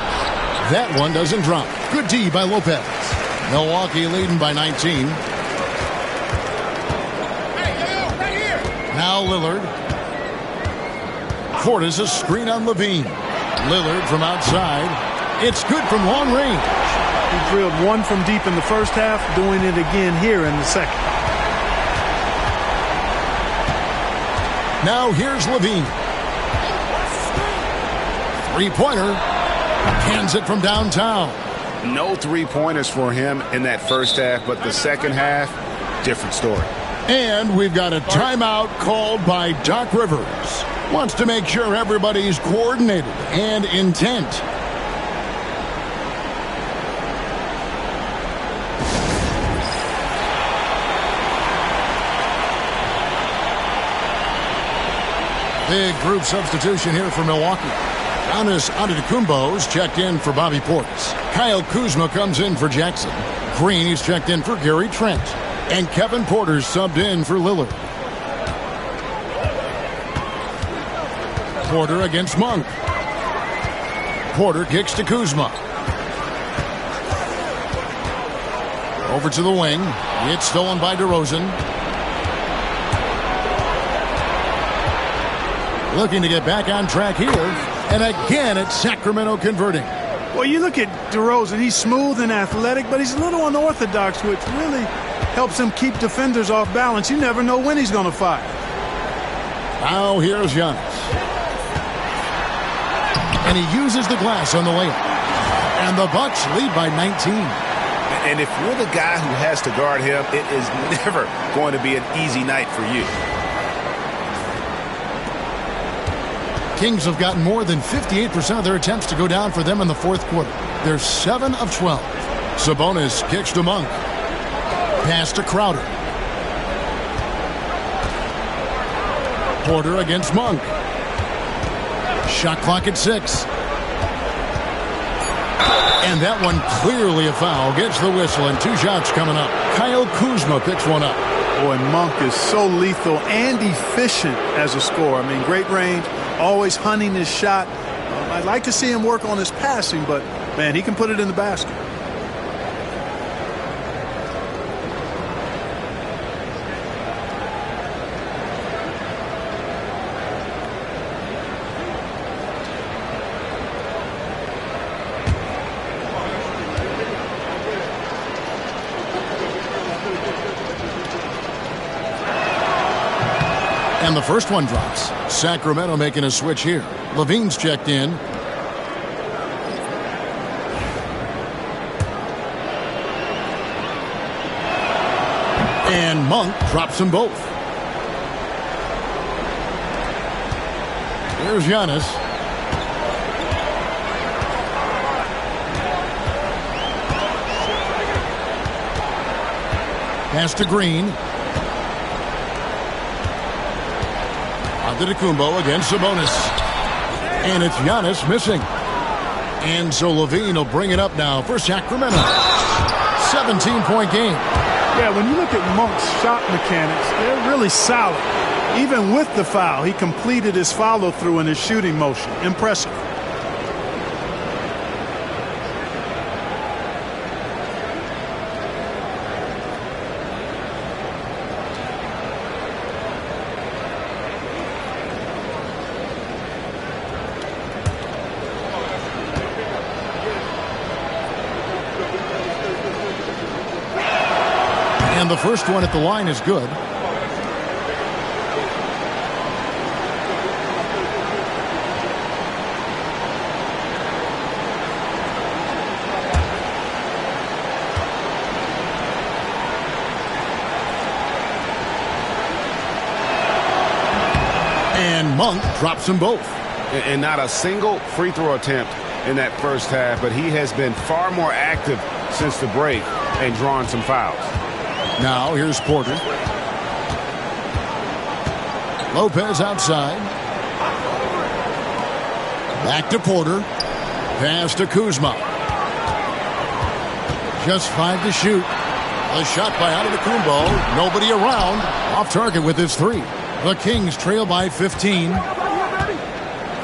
That one doesn't drop. Good D by Lopez. Milwaukee leading by 19. Now Lillard. Portis a screen on Levine. Lillard from outside. It's good from long range. He drilled one from deep in the first half, doing it again here in the second. Now here's Levine. Three-pointer. Cans it from downtown. No three-pointers for him in that first half, but the second half, different story. And we've got a timeout called by Doc Rivers. Wants to make sure everybody's coordinated and intent. Big group substitution here for Milwaukee. Giannis Antetokounmpo's checked in for Bobby Portis. Kyle Kuzma comes in for Jackson. Green, he's checked in for Gary Trent. And Kevin Porter's subbed in for Lillard. Porter against Monk. Porter kicks to Kuzma. Over to the wing. It's stolen by DeRozan. Looking to get back on track here. And again, it's Sacramento converting. Well, you look at DeRozan, he's smooth and athletic, but he's a little unorthodox, which really helps him keep defenders off balance. You never know when he's going to fire. Now here's Giannis. And he uses the glass on the layup. And the Bucks lead by 19. And if you're the guy who has to guard him, it is never going to be an easy night for you. Kings have gotten more than 58% of their attempts to go down for them in the fourth quarter. They're 7 of 12. Sabonis kicks to Monk. Pass to Crowder. Porter against Monk. Shot clock at 6. And that one clearly a foul. Gets the whistle, and 2 shots coming up. Kyle Kuzma picks one up. Boy, Monk is so lethal and efficient as a scorer. I mean, great range, always hunting his shot. I'd like to see him work on his passing, but, man, he can put it in the basket. And the first one drops. Sacramento making a switch here. Levine's checked in. And Monk drops them both. Here's Giannis. Pass to Green. Antetokounmpo against Sabonis. And it's Giannis missing. And so Levine will bring it up now for Sacramento. 17-point game. Yeah, when you look at Monk's shot mechanics, they're really solid. Even with the foul, he completed his follow-through in his shooting motion. Impressive. And the first one at the line is good. And Monk drops them both. And not a single free throw attempt in that first half, but he has been far more active since the break and drawn some fouls. Now here's Porter. Lopez outside. Back to Porter. Pass to Kuzma. Just 5 to shoot. A shot by Antetokounmpo. Nobody around. Off target with his 3. The Kings trail by 15.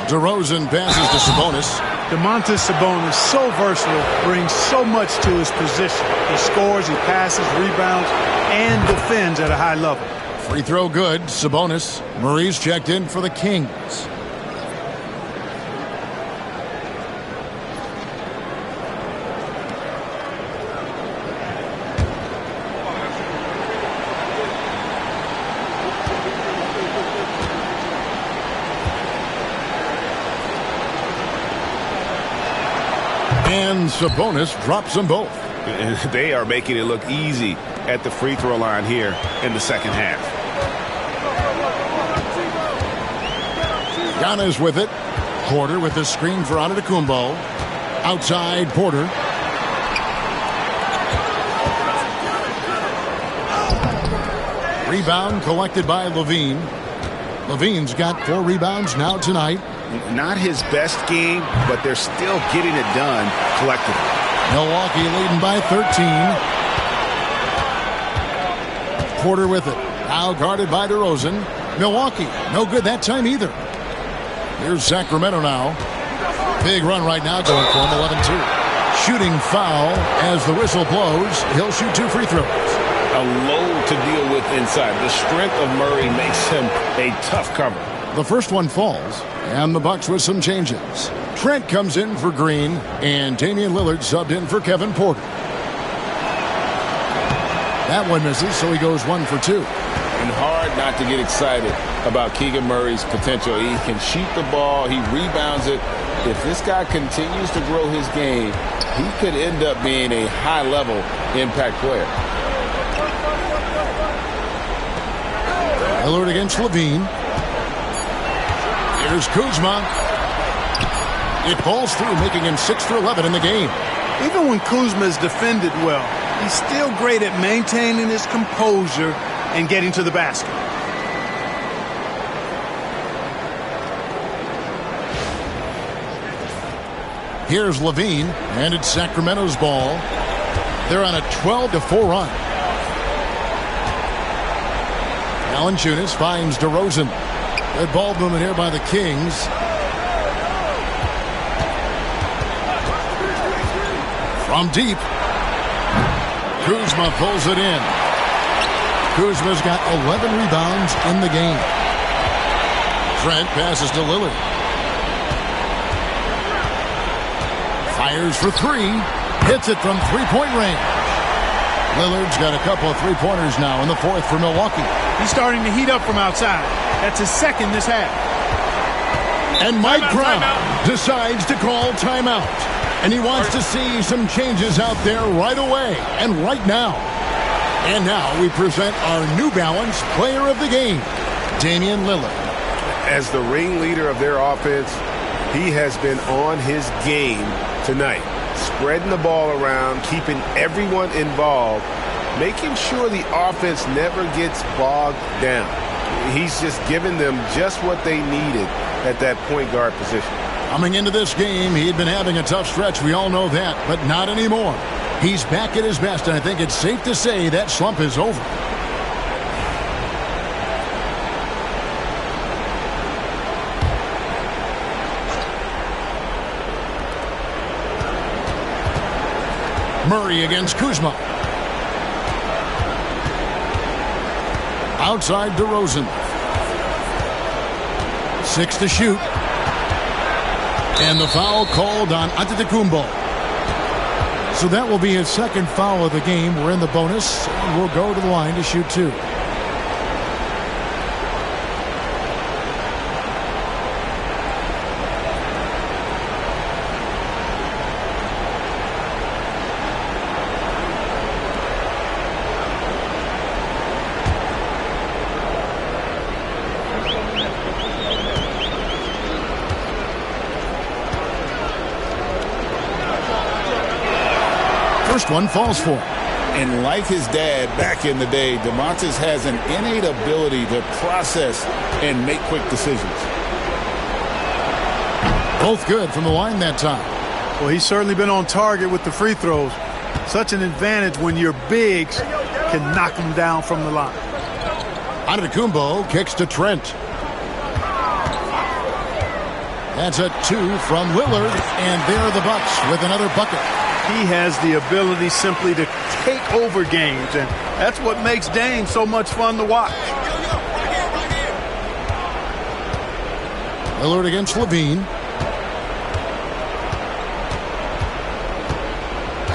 DeRozan passes to Sabonis. Domantas Sabonis, so versatile, brings so much to his position. He scores, he passes, rebounds, and defends at a high level. Free throw good. Sabonis. Murray's checked in for the Kings. And Sabonis drops them both. And they are making it look easy at the free throw line here in the second half. Giannis with it. Porter with the screen for Antetokounmpo. Outside Porter. Rebound collected by Levine. Levine's got 4 rebounds now tonight. Not his best game, but they're still getting it done collectively. Milwaukee leading by 13. Porter with it. Now guarded by DeRozan. Milwaukee, no good that time either. Here's Sacramento now. Big run right now going for him, 11-2. Shooting foul as the whistle blows. He'll shoot 2 free throws. A load to deal with inside. The strength of Murray makes him a tough cover. The first one falls, and the Bucks with some changes. Trent comes in for Green, and Damian Lillard subbed in for Kevin Porter. That one misses, so he goes 1 for 2. And hard not to get excited about Keegan Murray's potential. He can shoot the ball. He rebounds it. If this guy continues to grow his game, he could end up being a high-level impact player. Lillard against Levine. Here's Kuzma. It falls through, making him 6 for 11 in the game. Even when Kuzma is defended well, he's still great at maintaining his composure and getting to the basket. Here's Levine, and it's Sacramento's ball. They're on a 12-4 run. Valanciunas finds DeRozan. Good ball movement here by the Kings. From deep, Kuzma pulls it in. Kuzma's got 11 rebounds in the game. Trent passes to Lillard. Fires for three. Hits it from three-point range. Lillard's got a couple of three-pointers now in the fourth for Milwaukee. He's starting to heat up from outside. That's his second this half. And Mike Brown decides to call timeout. And he wants to see some changes out there right away and right now. And now we present our New Balance player of the game, Damian Lillard. As the ringleader of their offense, he has been on his game tonight. Spreading the ball around, keeping everyone involved, making sure the offense never gets bogged down. He's just giving them just what they needed at that point guard position. Coming into this game, he'd been having a tough stretch. We all know that, but not anymore. He's back at his best, and I think it's safe to say that slump is over. Murray against Kuzma. Outside DeRozan. 6 to shoot. And the foul called on Antetokounmpo. So that will be his second foul of the game. We're in the bonus, and we'll go to the line to shoot two. First one falls for him. And like his dad back in the day, DeMontis has an innate ability to process and make quick decisions. Both good from the line that time. Well, he's certainly been on target with the free throws. Such an advantage when your bigs can knock them down from the line. Antetokounmpo kicks to Trent. That's a 2 from Lillard, and there are the Bucks with another bucket. He has the ability simply to take over games, and that's what makes Dame so much fun to watch. Lillard against Levine.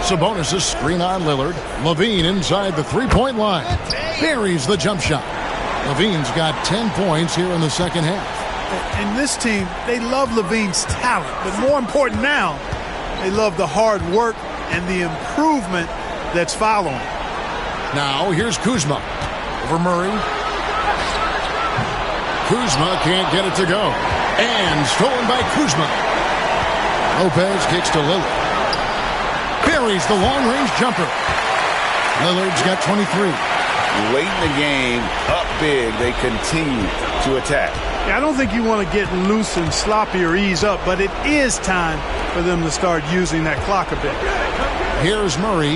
Sabonis' screen on Lillard. Levine inside the three-point line. Buries the jump shot. Levine's got 10 points here in the second half. And this team, they love Levine's talent, but more important now, they love the hard work and the improvement that's following. Now here's Kuzma over Murray. Kuzma can't get it to go. And stolen by Kuzma. Lopez kicks to Lillard. Buries the long-range jumper. Lillard's got 23. Late in the game, up big, they continue to attack. Yeah, I don't think you want to get loose and sloppy or ease up, but it is time for them to start using that clock a bit. Here's Murray.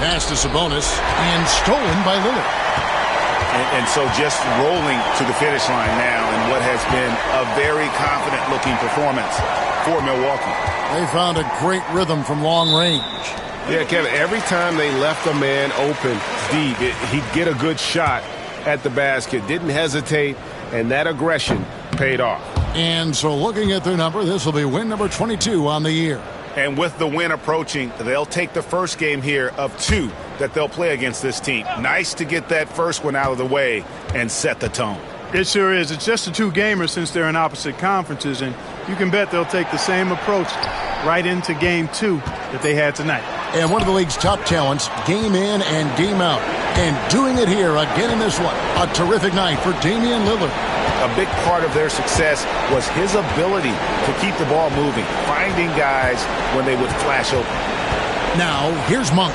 Pass to Sabonis and stolen by Lillard. And so just rolling to the finish line now in what has been a very confident-looking performance for Milwaukee. They found a great rhythm from long range. Yeah, Kevin, every time they left a man open deep, he'd get a good shot at the basket. Didn't hesitate, and that aggression paid off. And so looking at their number, this will be win number 22 on the year. And with the win approaching, they'll take the first game here of 2 that they'll play against this team. Nice to get that first one out of the way and set the tone. It sure is. It's just a 2-gamer since they're in opposite conferences, and you can bet they'll take the same approach right into game 2 that they had tonight. And one of the league's top talents, game in and game out. And doing it here again in this one. A terrific night for Damian Lillard. A big part of their success was his ability to keep the ball moving, finding guys when they would flash open. Now, here's Monk.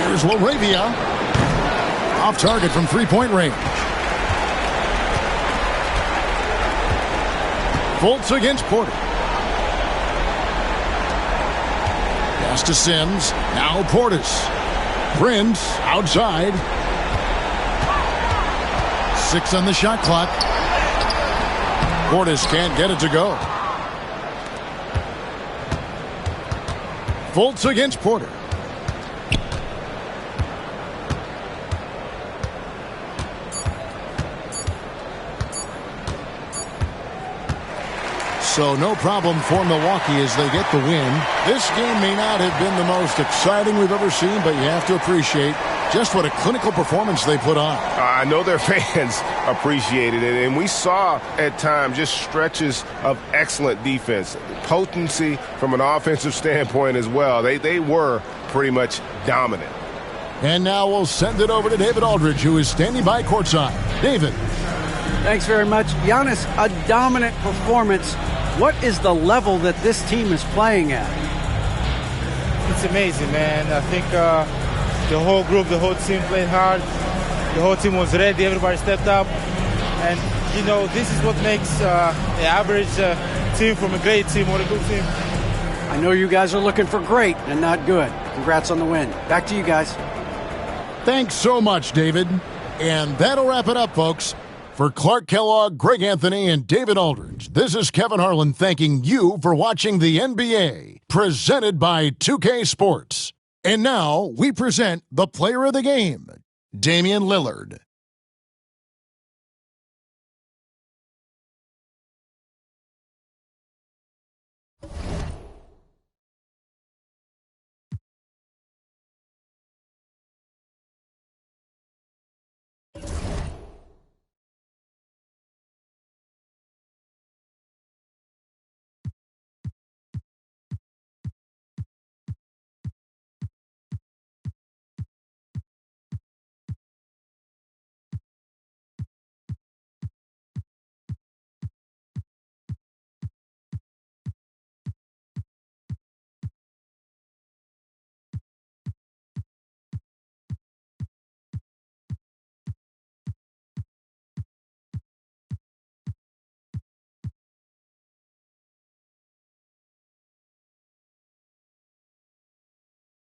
Here's LaRavia. Off target from three-point range. Fultz against Porter. Pass to Sims. Now Portis. Prince outside. 6 on the shot clock. Portis can't get it to go. Fultz against Porter. So no problem for Milwaukee as they get the win. This game may not have been the most exciting we've ever seen, but you have to appreciate just what a clinical performance they put on. I know their fans appreciated it, and we saw at times just stretches of excellent defense, potency from an offensive standpoint as well. They were pretty much dominant. And now we'll send it over to David Aldridge, who is standing by courtside. David. Thanks very much. Giannis, a dominant performance. What is the level that this team is playing at? It's amazing, man. I think the whole group, the whole team played hard. The whole team was ready. Everybody stepped up. And, you know, this is what makes the average team from a great team or a good team. I know you guys are looking for great and not good. Congrats on the win. Back to you guys. Thanks so much, David. And that'll wrap it up, folks. For Clark Kellogg, Greg Anthony, and David Aldridge, this is Kevin Harlan thanking you for watching the NBA, presented by 2K Sports. And now we present the player of the game, Damian Lillard.